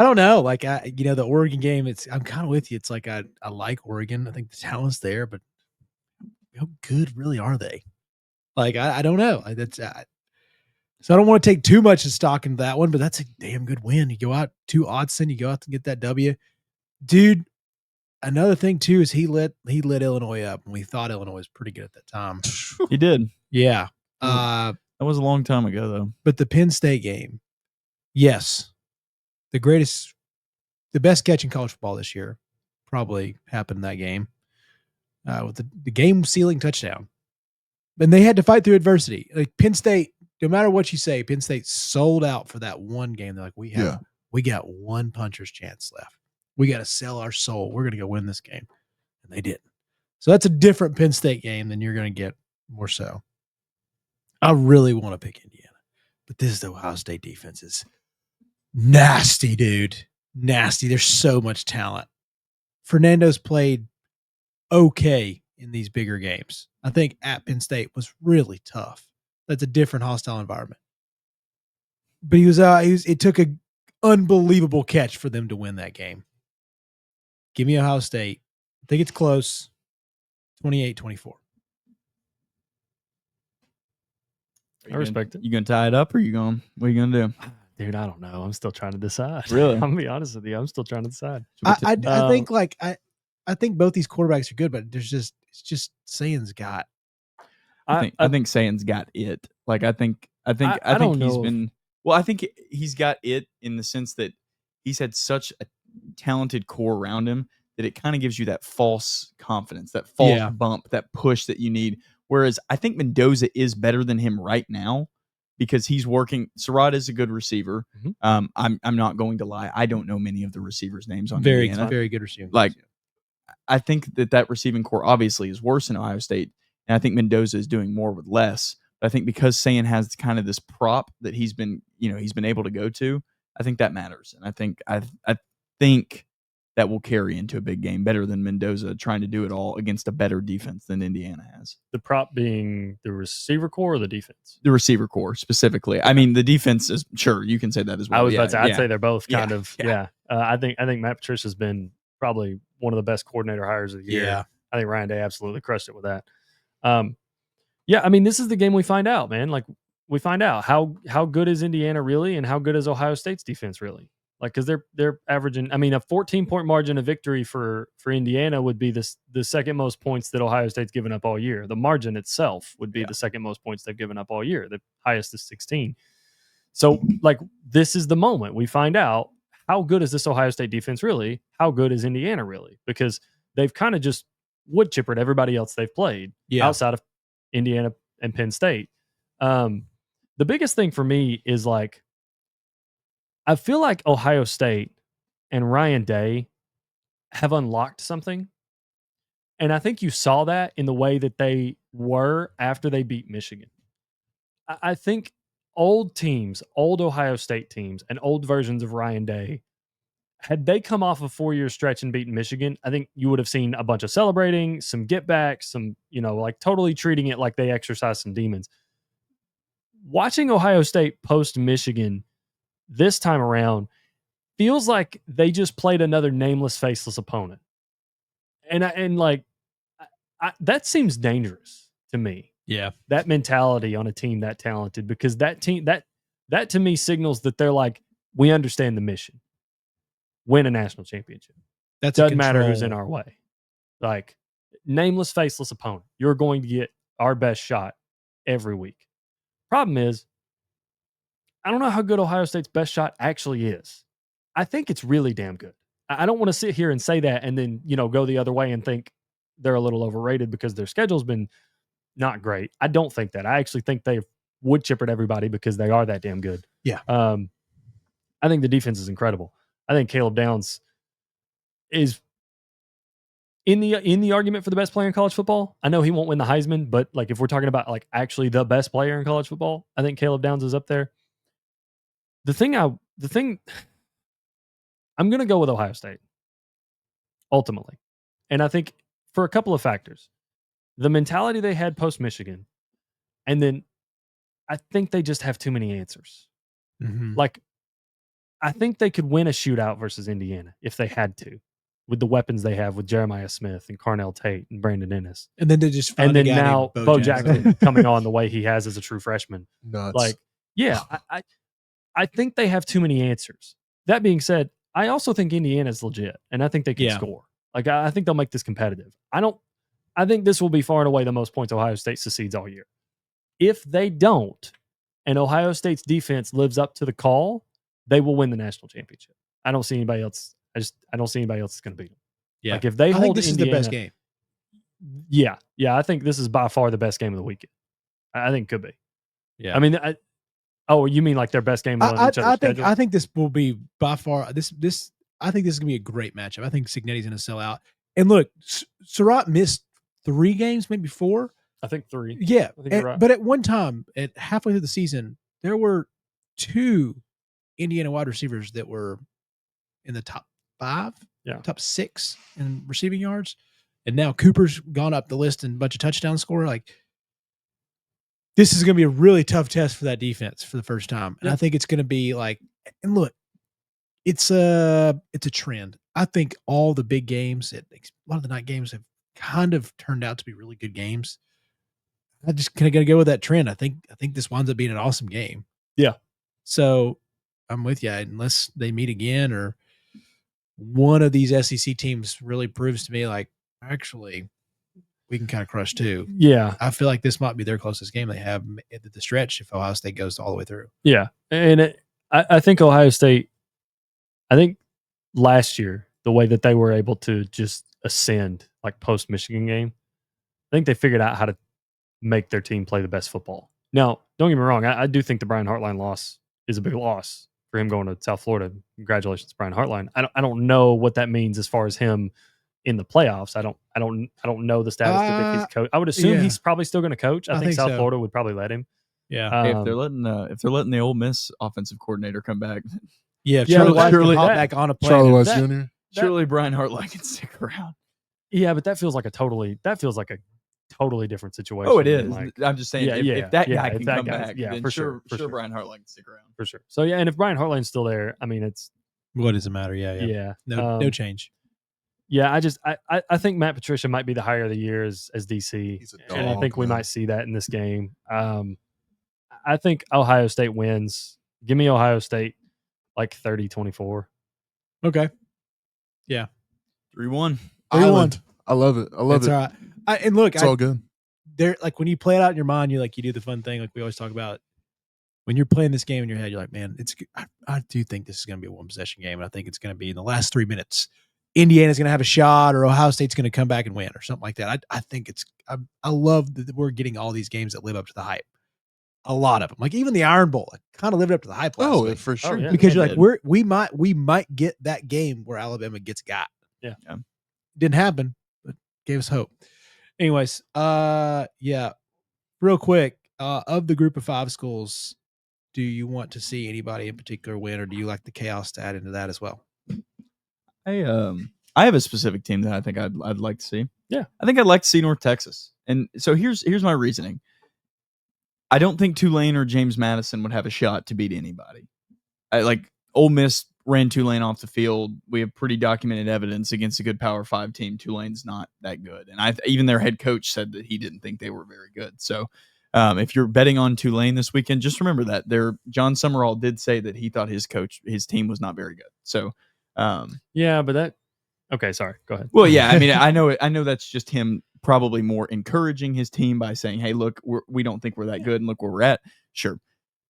don't know. Like, the Oregon game, I'm kind of with you. It's like I like Oregon. I think the talent's there, but how good really are they? Like, I don't know. So I don't want to take too much of stock into that one, but that's a damn good win. You go out to Autzen, you go out to get that W. Dude, another thing too is he lit Illinois up, and we thought Illinois was pretty good at that time. He did. Yeah. That was a long time ago, though. But the Penn State game, yes, the best catch in college football this year probably happened in that game with the game-sealing touchdown. And they had to fight through adversity. Like, Penn State, no matter what you say, Penn State sold out for that one game. They're like, we got one puncher's chance left. We got to sell our soul. We're going to go win this game. And they didn't. So that's a different Penn State game than you're going to get more so. I really want to pick Indiana. But this is the Ohio State defense is nasty, dude. Nasty. There's so much talent. Fernando's played okay in these bigger games. I think at Penn State was really tough. That's a different hostile environment. But it took an unbelievable catch for them to win that game. Give me Ohio State. I think it's close. 28-24. I respect it. You gonna tie it up, or what are you gonna do? Dude, I don't know. I'm still trying to decide. Really? I'm gonna be honest with you. I'm still trying to decide. I think I think both these quarterbacks are good, but it's just Sayan's got. I think Sayan's got it. Like, I think he's been. Well, I think he's got it in the sense that he's had such a talented core around him that it kind of gives you that false confidence, that false bump, that push that you need. Whereas I think Mendoza is better than him right now because he's working. Surratt is a good receiver. Mm-hmm. I'm not going to lie. I don't know many of the receivers' names on Indiana. Very good receiver. Like, I think that receiving core obviously is worse in Ohio State, and I think Mendoza is doing more with less. But I think because Sayan has kind of this prop that he's been able to go to, I think that matters, and I think that will carry into a big game better than Mendoza trying to do it all against a better defense than Indiana has. The prop being the receiver core or the defense? The receiver core specifically. I mean, the defense is, sure, you can say that as well. I was about to say, I'd say they're both kind of. I think Matt Patricia's been probably one of the best coordinator hires of the year. Yeah. I think Ryan Day absolutely crushed it with that. I mean, this is the game we find out, man. Like, we find out how good is Indiana really, and how good is Ohio State's defense really. Like, because they're averaging. I mean, a 14-point margin of victory for Indiana would be the second most points that Ohio State's given up all year. The margin itself would be the second most points they've given up all year. The highest is 16. So, like, this is the moment we find out how good is this Ohio State defense really? How good is Indiana really? Because they've kind of just wood chippered everybody else they've played outside of Indiana and Penn State. The biggest thing for me is, like, I feel like Ohio State and Ryan Day have unlocked something. And I think you saw that in the way that they were after they beat Michigan. I think old teams, old Ohio State teams, and old versions of Ryan Day, had they come off a 4-year stretch and beaten Michigan, I think you would have seen a bunch of celebrating, some get back, some, like, totally treating it like they exercised some demons. Watching Ohio State post Michigan this time around, feels like they just played another nameless, faceless opponent, and that seems dangerous to me. Yeah, that mentality on a team that talented, because that team that to me signals that they're like, we understand the mission, win a national championship. Doesn't matter who's in our way. Like, nameless, faceless opponent, you're going to get our best shot every week. Problem is, I don't know how good Ohio State's best shot actually is. I think it's really damn good. I don't want to sit here and say that and then, go the other way and think they're a little overrated because their schedule's been not great. I don't think that. I actually think they've wood chippered everybody because they are that damn good. Yeah. I think the defense is incredible. I think Caleb Downs is in the argument for the best player in college football. I know he won't win the Heisman, but like, if we're talking about like actually the best player in college football, I think Caleb Downs is up there. The thing I'm going to go with Ohio State ultimately. And I think for a couple of factors. The mentality they had post Michigan, and then I think they just have too many answers. Mm-hmm. Like, I think they could win a shootout versus Indiana if they had to, with the weapons they have with Jeremiah Smith and Carnell Tate and Brandon Ennis. And then they just and then now Bo Jackson coming on the way he has as a true freshman. Nuts. Like, yeah, I think they have too many answers. That being said, I also think Indiana's legit, and I think they can score. Like, I think they'll make this competitive. I think this will be far and away the most points Ohio State succeeds all year. If they don't, and Ohio State's defense lives up to the call, they will win the national championship. I don't see anybody else. I don't see anybody else that's going to beat them. Yeah. Like, if they hold think this Indiana, is the best game. Yeah. I think this is by far the best game of the weekend. I think it could be. Yeah. I mean, you mean like their best game on each other's schedule? I think this will be by far this. I think this is going to be a great matchup. I think Cignetti's going to sell out. And look, Surratt missed 3 games, maybe 4. I think 3. Yeah, I think you're right. But at one time, at halfway through the season, there were 2 Indiana wide receivers that were in the top 5, top 6 in receiving yards, and now Cooper's gone up the list and a bunch of touchdown score. Like, this is going to be a really tough test for that defense for the first time, and I think it's going to be like. And look, it's a trend. I think all the big games, a lot of the night games have kind of turned out to be really good games. I just kind of got to go with that trend. I think this winds up being an awesome game. Yeah. So I'm with you. Unless they meet again or one of these SEC teams really proves to me like, actually, we can kind of crush too. Yeah. I feel like this might be their closest game they have at the stretch if Ohio State goes all the way through. Yeah. And I think Ohio State, I think last year, the way that they were able to just ascend like post Michigan game, I think they figured out how to make their team play the best football. Now, don't get me wrong. I do think the Brian Hartline loss is a big loss for him going to South Florida. Congratulations, Brian Hartline. I don't know what that means as far as him in the playoffs. I don't know the status that he's coach. I would assume he's probably still going to coach. I think South Florida would probably let him. Yeah. If they're letting the Ole Miss offensive coordinator come back. Yeah, Charlie Weiss can hop back on a plane. Charlie Weiss Jr. Surely Brian Hartline can stick around. Yeah, but that feels like a totally different situation. Oh, it is. Like, I'm just saying, if that guy can come back, yeah, then for sure, sure, Brian Hartline can stick around. For sure. So, yeah, and if Brian Hartline's still there, I mean, it's... What does it matter? Yeah. No change. Yeah, I think Matt Patricia might be the hire of the year as DC. He's a dog, and I think we might see that in this game. I think Ohio State wins. Give me Ohio State like 30-24. Okay. Yeah. 3-1. Island. I love it. I love it. All right. And look, it's all good. There, like when you play it out in your mind, you do the fun thing, like we always talk about. When you're playing this game in your head, you're like, man, I do think this is going to be a 1-possession game, and I think it's going to be in the last 3 minutes. Indiana's going to have a shot, or Ohio State's going to come back and win, or something like that. I think I love that we're getting all these games that live up to the hype. A lot of them, like even the Iron Bowl, kind of lived up to the hype. Last week. For sure. Yeah. Because you're like, we might get that game where Alabama gets got. Yeah. Didn't happen, but gave us hope. Anyways, yeah, real quick, of the group of 5 schools, do you want to see anybody in particular win, or do you like the chaos to add into that as well? I have a specific team that I think I'd like to see. Yeah. I think I'd like to see North Texas. And so here's my reasoning. I don't think Tulane or James Madison would have a shot to beat anybody. Ole Miss ran Tulane off the field. We have pretty documented evidence against a good Power 5 team. Tulane's not that good. And even their head coach said that he didn't think they were very good. So if you're betting on Tulane this weekend, just remember that. John Summerall did say that he thought his team was not very good. So yeah, but that okay, sorry. Go ahead. Well, yeah, I mean, I know that's just him probably more encouraging his team by saying, "Hey, look, we don't think we're that good, and look where we're at." Sure,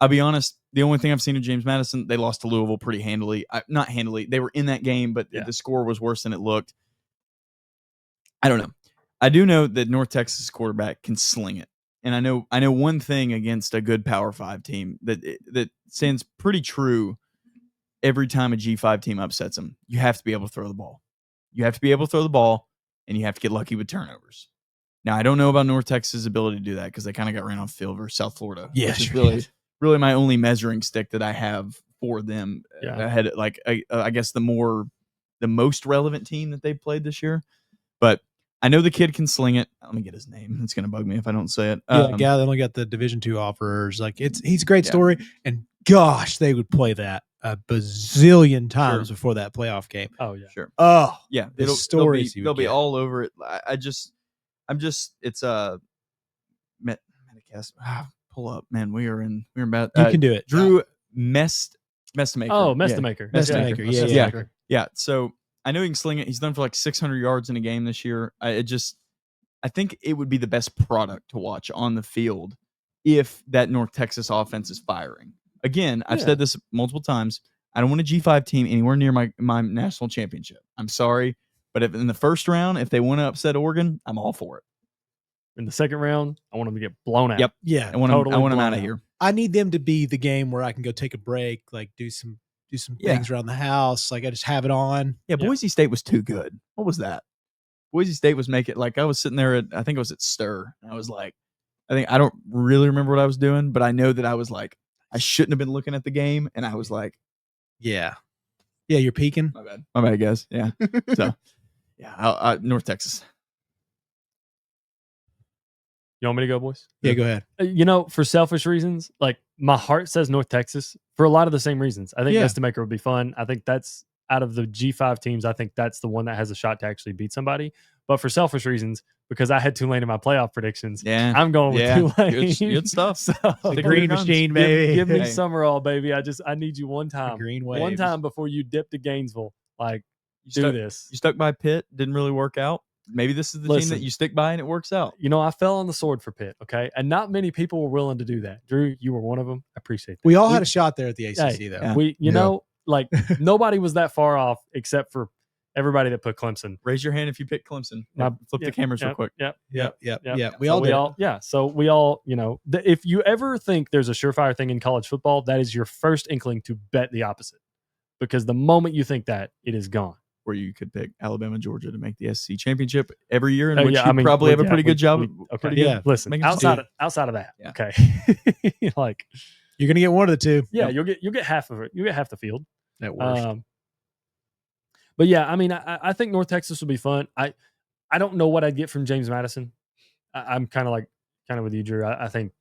I'll be honest. The only thing I've seen of James Madison, they lost to Louisville pretty handily. Not handily. They were in that game, but the score was worse than it looked. I don't know. I do know that North Texas quarterback can sling it, and I know one thing against a good Power 5 team that stands pretty true. Every time a G5 team upsets them, you have to be able to throw the ball. You have to be able to throw the ball, and you have to get lucky with turnovers. Now, I don't know about North Texas' ability to do that because they kind of got ran off field versus South Florida. Yeah, which is really my only measuring stick that I have for them. Ahead, I guess the most relevant team that they've played this year. But I know the kid can sling it. Let me get his name. It's going to bug me if I don't say it. Yeah, they only got the Division II offers. Like he's a great story, and gosh, they would play that a bazillion times before that playoff game. Oh yeah, sure. Oh yeah, stories they'll be all over it. It's Metacast. Pull up, man. We're about. You can do it, Drew Mestamaker. Oh, Mestamaker. Yeah. Yeah. So I know he can sling it. He's done for like 600 yards in a game this year. I think it would be the best product to watch on the field if that North Texas offense is firing. Again, I've said this multiple times. I don't want a G5 team anywhere near my national championship. I'm sorry, but if in the first round, if they want to upset Oregon, I'm all for it. In the second round, I want them to get blown out. Yep. Yeah. I want them out of here. I need them to be the game where I can go take a break, like do some things around the house. Like I just have it on. Yeah, Boise State was too good. What was that? Boise State was making like I was sitting there I think it was at Stir, and I was like, I don't really remember what I was doing, but I know that I was like, I shouldn't have been looking at the game, and I was like, yeah, you're peeking. My bad, guys. Yeah, so yeah, North Texas. You want me to go, boys? Yeah, go ahead. For selfish reasons, like my heart says North Texas for a lot of the same reasons. I think Mestamaker would be fun. I think that's out of the G5 teams. I think that's the one that has a shot to actually beat somebody. But for selfish reasons, because I had Tulane in my playoff predictions, I'm going with Tulane. Good stuff. So, the green machine, baby. Give me Summerall, baby. I need you one time. The green waves. One time before you dip to Gainesville. Like, this. You stuck by Pitt. Didn't really work out. Maybe this is the team that you stick by and it works out. I fell on the sword for Pitt, okay? And not many people were willing to do that. Drew, you were one of them. I appreciate that. We all had a shot there at the ACC, though. Yeah. Nobody was that far off except for everybody that put Clemson. Raise your hand if you picked Clemson. Flip the cameras real quick. Yep. We all did. Yeah. So we all, if you ever think there's a surefire thing in college football, that is your first inkling to bet the opposite. Because the moment you think that, it is gone. Where you could pick Alabama, Georgia to make the SEC championship every year, in which you probably have a pretty good job. Listen, outside of that, okay, like you're gonna get one of the two. Yeah, you'll get half of it. You get half the field at worst. But yeah, I mean, I think North Texas will be fun. I don't know what I'd get from James Madison. I'm kind of with you, Drew. I think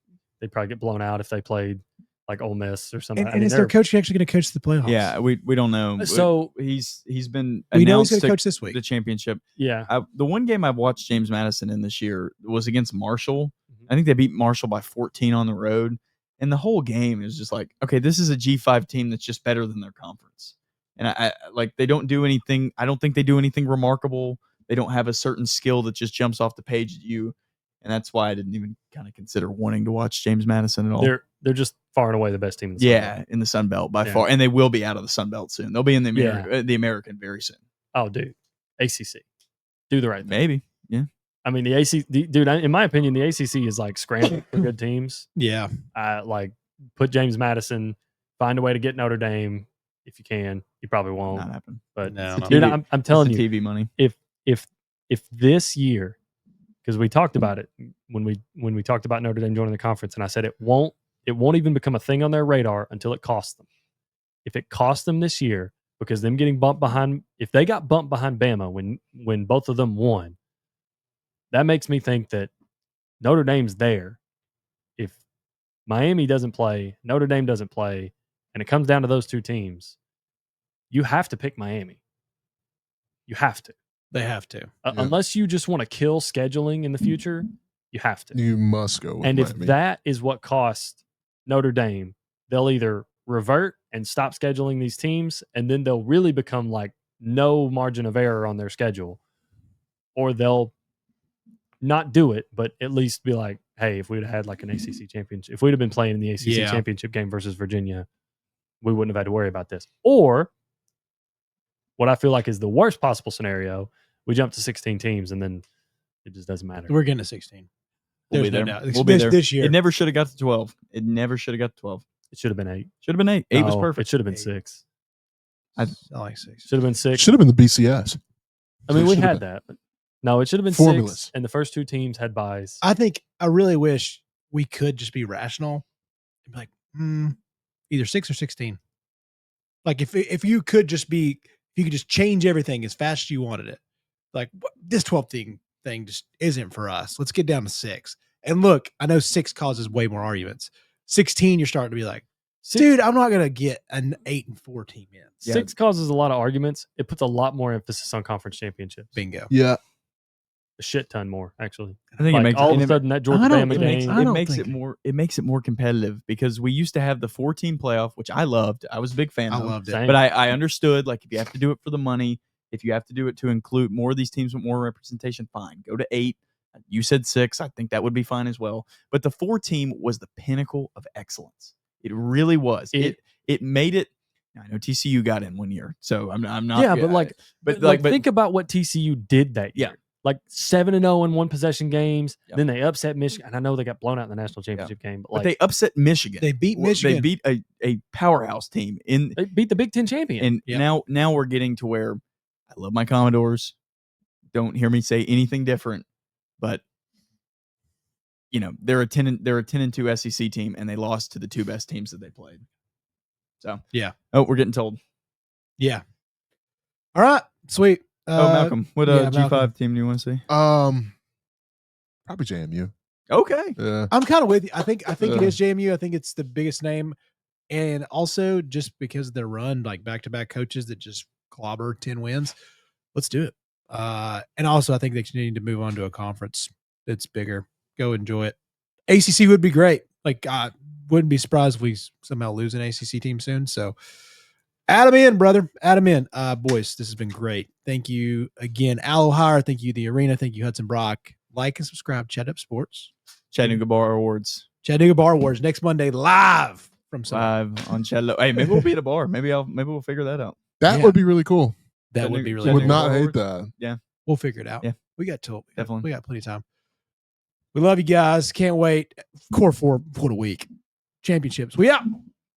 they'd probably get blown out if they played like Ole Miss or something. And is their coach actually going to coach the playoffs? Yeah, we don't know. So he's been we know he's going to coach this week, the championship. Yeah, the one game I've watched James Madison in this year was against Marshall. I think they beat Marshall by 14 on the road, and the whole game is just like, okay, this is a G5 team that's just better than their conference, and I like they don't do anything. I don't think they do anything remarkable. They don't have a certain skill that just jumps off the page at you. And that's why I didn't even kind of consider wanting to watch James Madison at all. They're just far and away the best team in the Sun Belt. In the Sun Belt by far. And they will be out of the Sun Belt soon. They'll be in the American very soon. Oh, dude. ACC. Do the right thing. Maybe. Yeah. I mean, the ACC, dude, in my opinion, the ACC is like scrambling for good teams. Yeah. Like, put James Madison, find a way to get Notre Dame if you can. You probably won't. Not happen. But, no, dude, I'm telling you. TV money. If this year, because we talked about it when we talked about Notre Dame joining the conference, and I said it won't even become a thing on their radar until it costs them. If it costs them this year, because them getting bumped behind, if they got bumped behind Bama when both of them won, that makes me think that Notre Dame's there. If Miami doesn't play, Notre Dame doesn't play, and it comes down to those two teams, you have to pick Miami. You have to. They have to. Unless you just want to kill scheduling in the future, you have to. You must go with And Miami. if that is what costs Notre Dame, they'll either revert and stop scheduling these teams, and then they'll really become like no margin of error on their schedule, or they'll not do it, but at least be like, hey, if we'd have had like an ACC championship, if we'd have been playing in the ACC championship game versus Virginia, we wouldn't have had to worry about this. Or what I feel like is the worst possible scenario, we jump to 16 teams and then it just doesn't matter. We're getting to 16. We'll There's be there. no doubt. We'll be there this year. It never should have got to 12. It never should have got to 12. It should have been 8. Should have been 8. 8 was No, perfect. It should have been 8. 6. I like 6. Should have been 6. Should have been the BCS. I mean, So it we should have had that. But no, it should have been Formulas. 6. And the first 2 teams had buys. I really wish we could just be rational and be like, either 6 or 16. Like if you could just be, you could just change everything as fast as you wanted it. Like this 12 thing just isn't for us. Let's get down to 6. And look, I know 6 causes way more arguments. 16, you're starting to be like, dude, I'm not gonna get an 8 and 4 team in. 6 causes a lot of arguments. It puts a lot more emphasis on conference championships. Bingo. Yeah. A shit ton more, actually. I think Like, it makes all of a sudden that Georgia Bama game. it makes it more competitive because we used to have the 4-team playoff, which I loved. I was a big fan I of. loved it. Same. But I understood, like, if you have to do it for the money, if you have to do it to include more of these teams with more representation, fine. Go to 8. You said 6. I think that would be fine as well. But the 4-team was the pinnacle of excellence. It really was. It made it. I know TCU got in one year, so I'm not. Yeah, but think about what TCU did that year. Yeah. Like 7-0 in one possession games. Yep. Then they upset Michigan. And I know they got blown out in the national championship game, but they upset Michigan. They beat Michigan. They beat a powerhouse team. They beat the Big Ten champion. And now we're getting to where I love my Commodores. Don't hear me say anything different, but they're a 10-2 SEC team, and they lost to the 2 best teams that they played. So oh, we're getting told. Yeah. All right, sweet. Malcolm, what G5 Malcolm. team do you want to see? Probably JMU. Okay. Yeah. I'm kind of with you. I think it is JMU. I think it's the biggest name, and also just because they're run like back-to-back coaches that just clobber 10 wins. Let's do it. And also, I think they need to move on to a conference that's bigger. Go enjoy it. ACC would be great. Like, I wouldn't be surprised if we somehow lose an ACC team soon. So, add them in, brother. Add them in. Boys, this has been great. Thank you again, Al O'Hara. Thank you, The Arena. Thank you, Hudson Brock. Like and subscribe. Chat Up Sports. Chattanooga Bar Awards. Chattanooga Bar Awards next Monday live from live on Chattanooga. Hey, maybe we'll be at a bar. Maybe we'll figure that out. That would be really cool. That would be really Would cool. not hate that. Yeah. We'll figure it out. Yeah. We got till definitely. We got plenty of time. We love you guys. Can't wait. Core 4, what a week. Championships. We out.